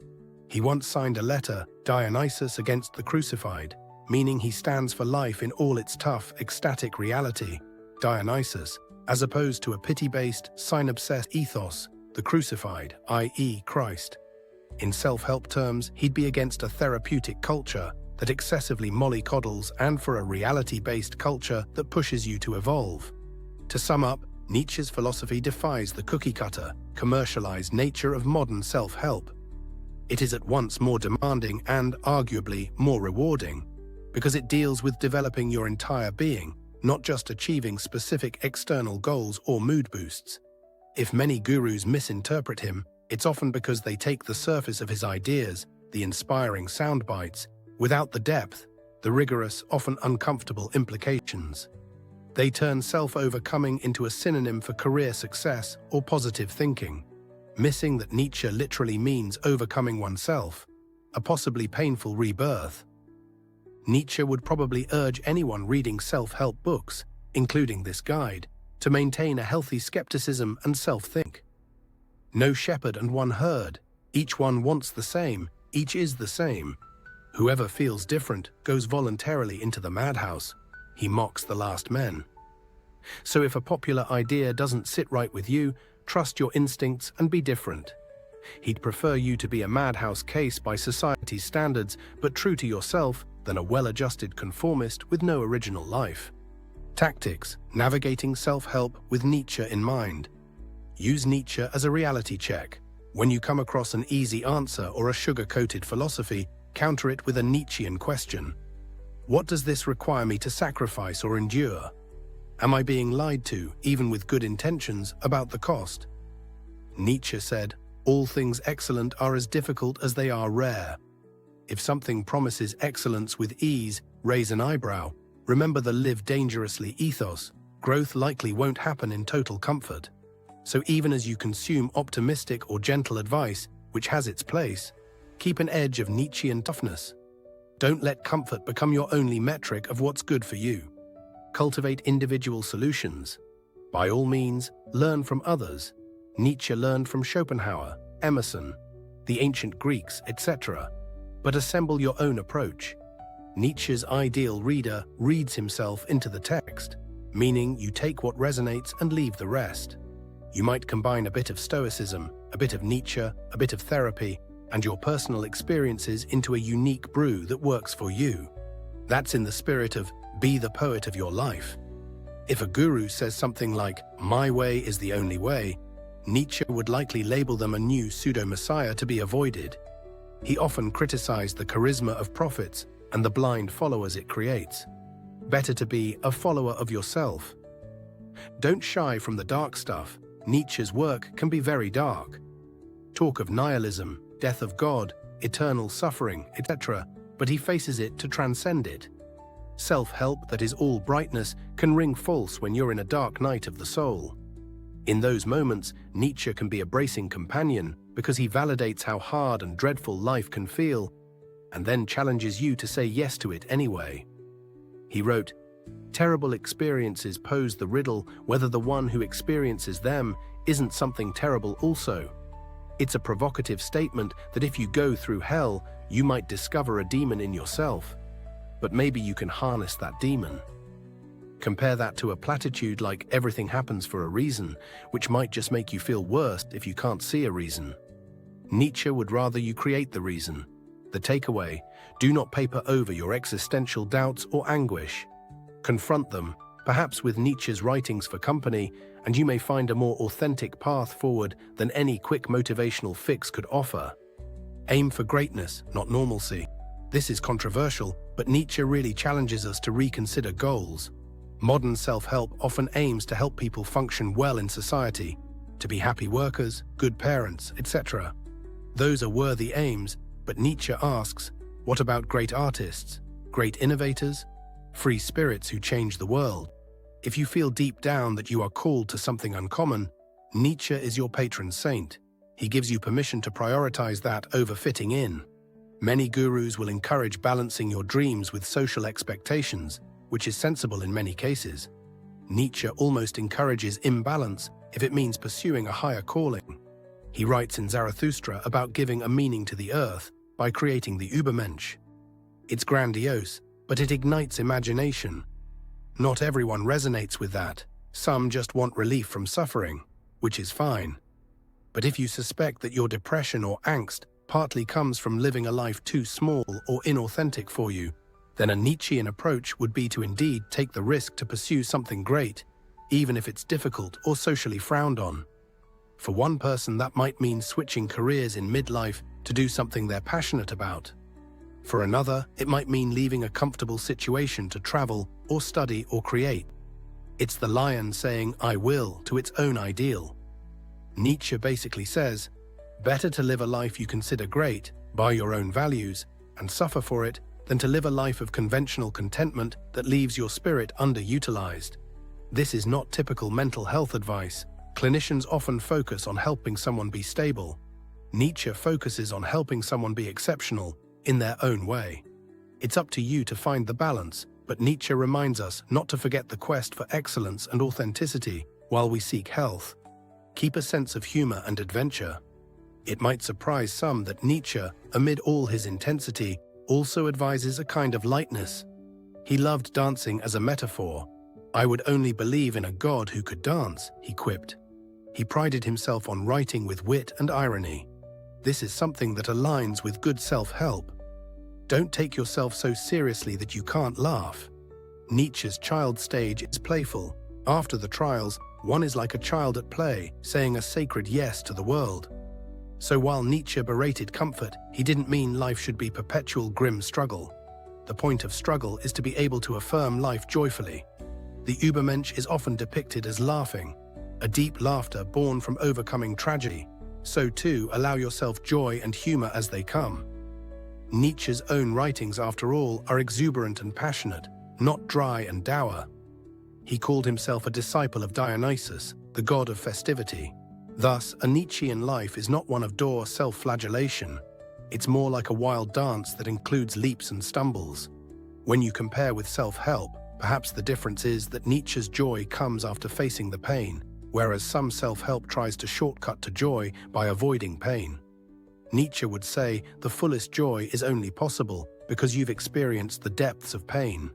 He once signed a letter, Dionysus against the crucified, meaning he stands for life in all its tough, ecstatic reality, Dionysus, as opposed to a pity-based, sign-obsessed ethos, the crucified, i.e. Christ. In self-help terms, he'd be against a therapeutic culture that excessively mollycoddles and for a reality-based culture that pushes you to evolve. To sum up, Nietzsche's philosophy defies the cookie-cutter, commercialized nature of modern self-help. It is at once more demanding and, arguably, more rewarding, because it deals with developing your entire being, not just achieving specific external goals or mood boosts. If many gurus misinterpret him, it's often because they take the surface of his ideas, the inspiring sound bites, without the depth, the rigorous, often uncomfortable implications. They turn self-overcoming into a synonym for career success or positive thinking, missing that Nietzsche literally means overcoming oneself, a possibly painful rebirth. Nietzsche would probably urge anyone reading self-help books, including this guide, to maintain a healthy skepticism and self-think. No shepherd and one herd. Each one wants the same. Each is the same. Whoever feels different goes voluntarily into the madhouse. He mocks the last men. So if a popular idea doesn't sit right with you, trust your instincts and be different. He'd prefer you to be a madhouse case by society's standards, but true to yourself, than a well-adjusted conformist with no original life. Tactics: navigating self-help with Nietzsche in mind. Use Nietzsche as a reality check. When you come across an easy answer or a sugar-coated philosophy, counter it with a Nietzschean question. What does this require me to sacrifice or endure? Am I being lied to, even with good intentions, about the cost? Nietzsche said, "All things excellent are as difficult as they are rare." If something promises excellence with ease, raise an eyebrow. Remember the live dangerously ethos. Growth likely won't happen in total comfort. So even as you consume optimistic or gentle advice, which has its place, keep an edge of Nietzschean toughness. Don't let comfort become your only metric of what's good for you. Cultivate individual solutions. By all means, learn from others. Nietzsche learned from Schopenhauer, Emerson, the ancient Greeks, etc. But assemble your own approach. Nietzsche's ideal reader reads himself into the text, meaning you take what resonates and leave the rest. You might combine a bit of Stoicism, a bit of Nietzsche, a bit of therapy, and your personal experiences into a unique brew that works for you. That's in the spirit of be the poet of your life. If a guru says something like, "My way is the only way," Nietzsche would likely label them a new pseudo-messiah to be avoided. He often criticized the charisma of prophets and the blind followers it creates. Better to be a follower of yourself. Don't shy from the dark stuff. Nietzsche's work can be very dark. Talk of nihilism, death of God, eternal suffering, etc., but he faces it to transcend it. Self-help that is all brightness can ring false when you're in a dark night of the soul. In those moments, Nietzsche can be a bracing companion because he validates how hard and dreadful life can feel, and then challenges you to say yes to it anyway. He wrote, "Terrible experiences pose the riddle whether the one who experiences them isn't something terrible also. It's a provocative statement that if you go through hell, you might discover a demon in yourself. But maybe you can harness that demon." Compare that to a platitude like "everything happens for a reason," which might just make you feel worse if you can't see a reason. Nietzsche would rather you create the reason. The takeaway: do not paper over your existential doubts or anguish. Confront them, perhaps with Nietzsche's writings for company, and you may find a more authentic path forward than any quick motivational fix could offer. Aim for greatness, not normalcy. This is controversial, but Nietzsche really challenges us to reconsider goals. Modern self-help often aims to help people function well in society, to be happy workers, good parents, etc. Those are worthy aims, but Nietzsche asks, what about great artists, great innovators, free spirits who change the world? If you feel deep down that you are called to something uncommon, Nietzsche is your patron saint. He gives you permission to prioritize that over fitting in. Many gurus will encourage balancing your dreams with social expectations, which is sensible in many cases. Nietzsche almost encourages imbalance if it means pursuing a higher calling. He writes in Zarathustra about giving a meaning to the earth by creating the Ubermensch. It's grandiose, but it ignites imagination. Not everyone resonates with that. Some just want relief from suffering, which is fine. But if you suspect that your depression or angst partly comes from living a life too small or inauthentic for you, then a Nietzschean approach would be to indeed take the risk to pursue something great, even if it's difficult or socially frowned on. For one person, that might mean switching careers in midlife to do something they're passionate about. For another, it might mean leaving a comfortable situation to travel or study or create. It's the lion saying "I will" to its own ideal. Nietzsche basically says, better to live a life you consider great, by your own values, and suffer for it, than to live a life of conventional contentment that leaves your spirit underutilized. This is not typical mental health advice. Clinicians often focus on helping someone be stable. Nietzsche focuses on helping someone be exceptional in their own way. It's up to you to find the balance, but Nietzsche reminds us not to forget the quest for excellence and authenticity while we seek health. Keep a sense of humor and adventure. It might surprise some that Nietzsche, amid all his intensity, also advises a kind of lightness. He loved dancing as a metaphor. "I would only believe in a god who could dance," he quipped. He prided himself on writing with wit and irony. This is something that aligns with good self-help. Don't take yourself so seriously that you can't laugh. Nietzsche's child stage is playful. After the trials, one is like a child at play, saying a sacred yes to the world. So while Nietzsche berated comfort, he didn't mean life should be perpetual grim struggle. The point of struggle is to be able to affirm life joyfully. The Ubermensch is often depicted as laughing, a deep laughter born from overcoming tragedy. So too, allow yourself joy and humor as they come. Nietzsche's own writings, after all, are exuberant and passionate, not dry and dour. He called himself a disciple of Dionysus, the god of festivity. Thus, a Nietzschean life is not one of dour self-flagellation. It's more like a wild dance that includes leaps and stumbles. When you compare with self-help, perhaps the difference is that Nietzsche's joy comes after facing the pain, whereas some self-help tries to shortcut to joy by avoiding pain. Nietzsche would say the fullest joy is only possible because you've experienced the depths of pain.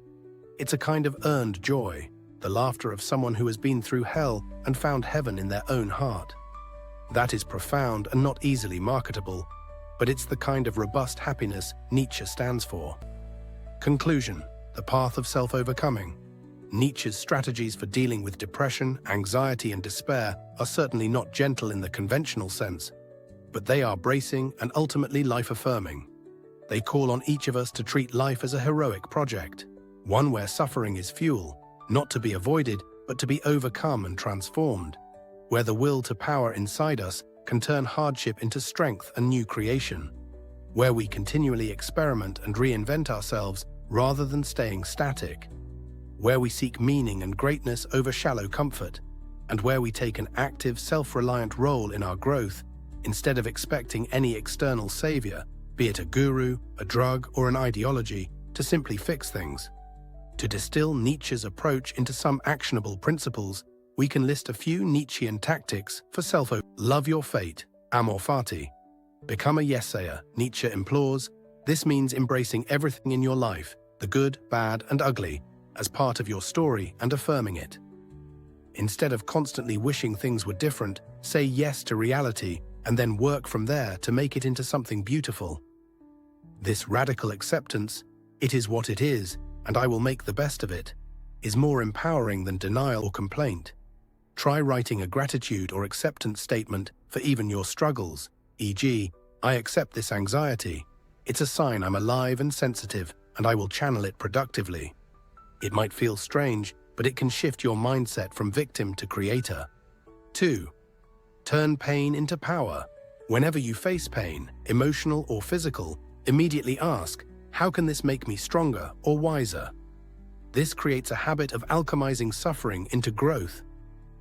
It's a kind of earned joy, the laughter of someone who has been through hell and found heaven in their own heart. That is profound and not easily marketable, but it's the kind of robust happiness Nietzsche stands for. Conclusion: the path of self-overcoming. Nietzsche's strategies for dealing with depression, anxiety, and despair are certainly not gentle in the conventional sense, but they are bracing and ultimately life-affirming. They call on each of us to treat life as a heroic project, one where suffering is fuel, not to be avoided, but to be overcome and transformed, where the will to power inside us can turn hardship into strength and new creation, where we continually experiment and reinvent ourselves rather than staying static, where we seek meaning and greatness over shallow comfort, and where we take an active, self-reliant role in our growth instead of expecting any external savior, be it a guru, a drug, or an ideology, to simply fix things. To distill Nietzsche's approach into some actionable principles, we can list a few Nietzschean tactics for Love your fate, amor fati. Become a yes-sayer, Nietzsche implores. This means embracing everything in your life, the good, bad, and ugly, as part of your story and affirming it. Instead of constantly wishing things were different, say yes to reality and then work from there to make it into something beautiful. This radical acceptance, it is what it is, and I will make the best of it, is more empowering than denial or complaint. Try writing a gratitude or acceptance statement for even your struggles, e.g., I accept this anxiety. It's a sign I'm alive and sensitive, and I will channel it productively. It might feel strange, but it can shift your mindset from victim to creator. 2. Turn pain into power. Whenever you face pain, emotional or physical, immediately ask, how can this make me stronger or wiser? This creates a habit of alchemizing suffering into growth.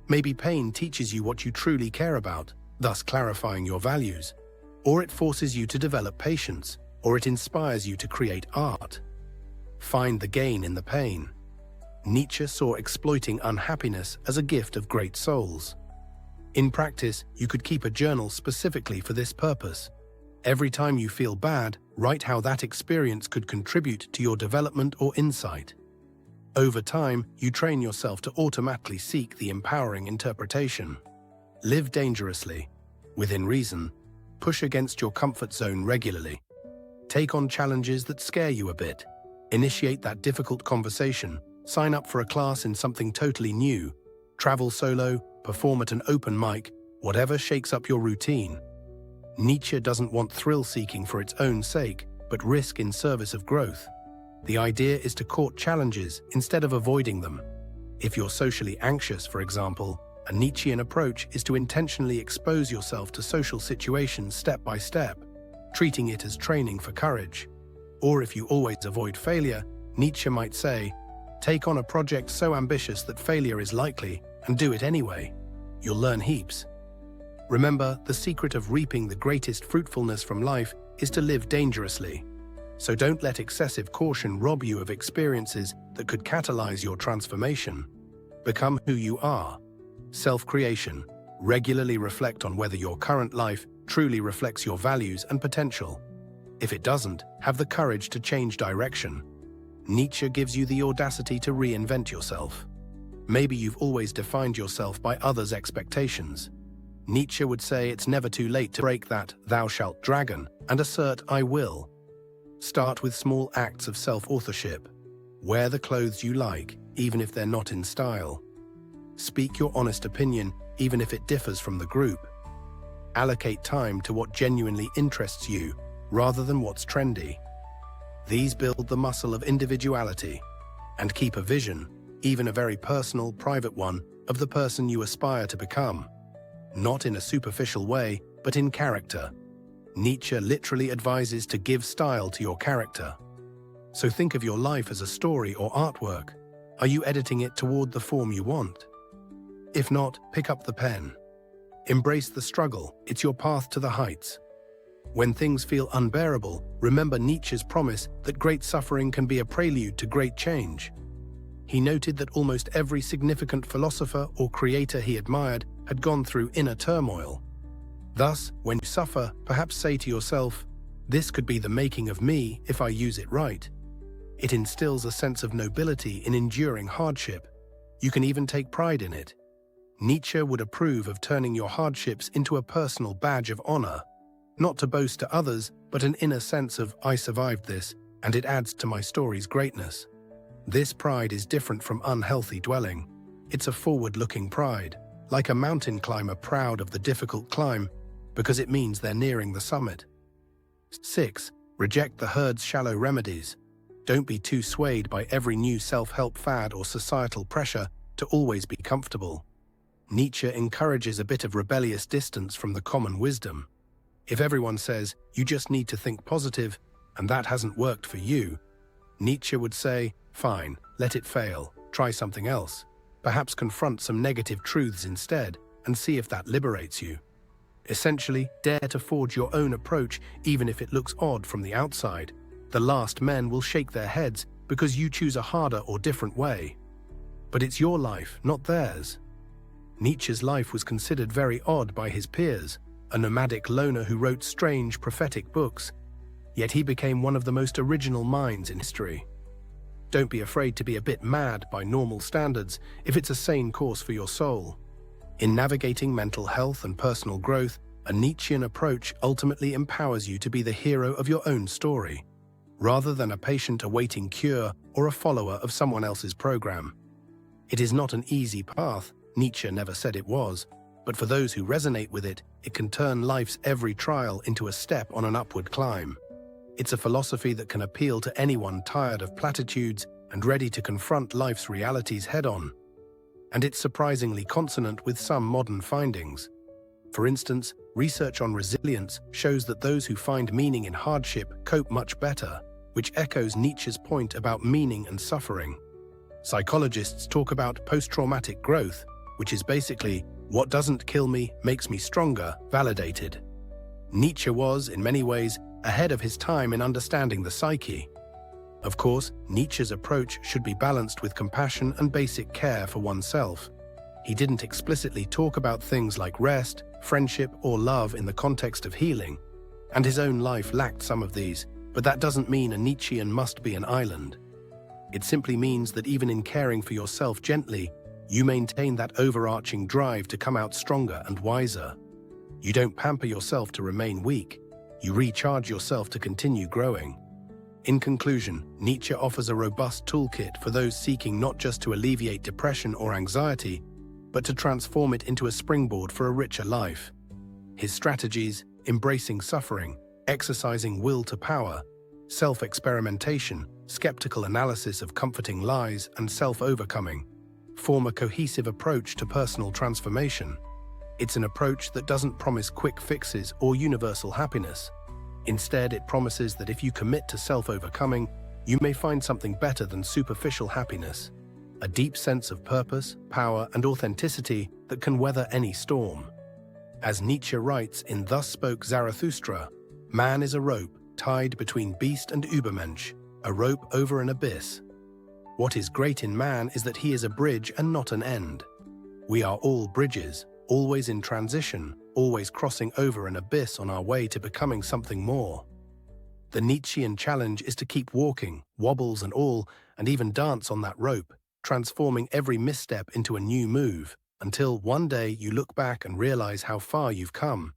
Maybe pain teaches you what you truly care about, thus clarifying your values. Or it forces you to develop patience, or it inspires you to create art. Find the gain in the pain. Nietzsche saw exploiting unhappiness as a gift of great souls. In practice, you could keep a journal specifically for this purpose. Every time you feel bad, write how that experience could contribute to your development or insight. Over time, you train yourself to automatically seek the empowering interpretation. Live dangerously, within reason. Push against your comfort zone regularly. Take on challenges that scare you a bit. Initiate that difficult conversation. Sign up for a class in something totally new. Travel solo, perform at an open mic, whatever shakes up your routine. Nietzsche doesn't want thrill-seeking for its own sake, but risk in service of growth. The idea is to court challenges instead of avoiding them. If you're socially anxious, for example, a Nietzschean approach is to intentionally expose yourself to social situations step by step, treating it as training for courage. Or if you always avoid failure, Nietzsche might say, take on a project so ambitious that failure is likely and do it anyway. You'll learn heaps. Remember, the secret of reaping the greatest fruitfulness from life is to live dangerously. So don't let excessive caution rob you of experiences that could catalyze your transformation. Become who you are. Self-creation. Regularly reflect on whether your current life truly reflects your values and potential. If it doesn't, have the courage to change direction. Nietzsche gives you the audacity to reinvent yourself. Maybe you've always defined yourself by others' expectations. Nietzsche would say it's never too late to break that "thou shalt" dragon and assert "I will." Start with small acts of self-authorship. Wear the clothes you like, even if they're not in style. Speak your honest opinion, even if it differs from the group. Allocate time to what genuinely interests you, rather than what's trendy. These build the muscle of individuality. And keep a vision, even a very personal, private one, of the person you aspire to become. Not in a superficial way, but in character. Nietzsche literally advises to give style to your character. So think of your life as a story or artwork. Are you editing it toward the form you want? If not, pick up the pen. Embrace the struggle, it's your path to the heights. When things feel unbearable, remember Nietzsche's promise that great suffering can be a prelude to great change. He noted that almost every significant philosopher or creator he admired had gone through inner turmoil. Thus, when you suffer, perhaps say to yourself, "This could be the making of me if I use it right." It instills a sense of nobility in enduring hardship. You can even take pride in it. Nietzsche would approve of turning your hardships into a personal badge of honor, not to boast to others, but an inner sense of, "I survived this, and it adds to my story's greatness." This pride is different from unhealthy dwelling. It's a forward-looking pride, like a mountain climber proud of the difficult climb, because it means they're nearing the summit. 6. Reject the herd's shallow remedies. Don't be too swayed by every new self-help fad or societal pressure to always be comfortable. Nietzsche encourages a bit of rebellious distance from the common wisdom. If everyone says, "You just need to think positive," and that hasn't worked for you, Nietzsche would say, "Fine, let it fail, try something else. Perhaps confront some negative truths instead, and see if that liberates you." Essentially, dare to forge your own approach even if it looks odd from the outside. The last men will shake their heads because you choose a harder or different way. But it's your life, not theirs. Nietzsche's life was considered very odd by his peers, a nomadic loner who wrote strange, prophetic books. Yet he became one of the most original minds in history. Don't be afraid to be a bit mad by normal standards if it's a sane course for your soul. In navigating mental health and personal growth, a Nietzschean approach ultimately empowers you to be the hero of your own story, rather than a patient awaiting cure or a follower of someone else's program. It is not an easy path, Nietzsche never said it was, but for those who resonate with it, it can turn life's every trial into a step on an upward climb. It's a philosophy that can appeal to anyone tired of platitudes and ready to confront life's realities head-on. And it's surprisingly consonant with some modern findings. For instance, research on resilience shows that those who find meaning in hardship cope much better, which echoes Nietzsche's point about meaning and suffering. Psychologists talk about post-traumatic growth, which is basically, what doesn't kill me makes me stronger, validated. Nietzsche was, in many ways, ahead of his time in understanding the psyche. Of course, Nietzsche's approach should be balanced with compassion and basic care for oneself. He didn't explicitly talk about things like rest, friendship, or love in the context of healing, and his own life lacked some of these, but that doesn't mean a Nietzschean must be an island. It simply means that even in caring for yourself gently, you maintain that overarching drive to come out stronger and wiser. You don't pamper yourself to remain weak. You recharge yourself to continue growing. In conclusion, Nietzsche offers a robust toolkit for those seeking not just to alleviate depression or anxiety, but to transform it into a springboard for a richer life. His strategies, embracing suffering, exercising will to power, self-experimentation, skeptical analysis of comforting lies, and self-overcoming, form a cohesive approach to personal transformation. It's an approach that doesn't promise quick fixes or universal happiness. Instead, it promises that if you commit to self-overcoming, you may find something better than superficial happiness, a deep sense of purpose, power, and authenticity that can weather any storm. As Nietzsche writes in Thus Spoke Zarathustra, man is a rope tied between beast and Ubermensch, a rope over an abyss. What is great in man is that he is a bridge and not an end. We are all bridges, always in transition, always crossing over an abyss on our way to becoming something more. The Nietzschean challenge is to keep walking, wobbles and all, and even dance on that rope, transforming every misstep into a new move, until one day you look back and realize how far you've come.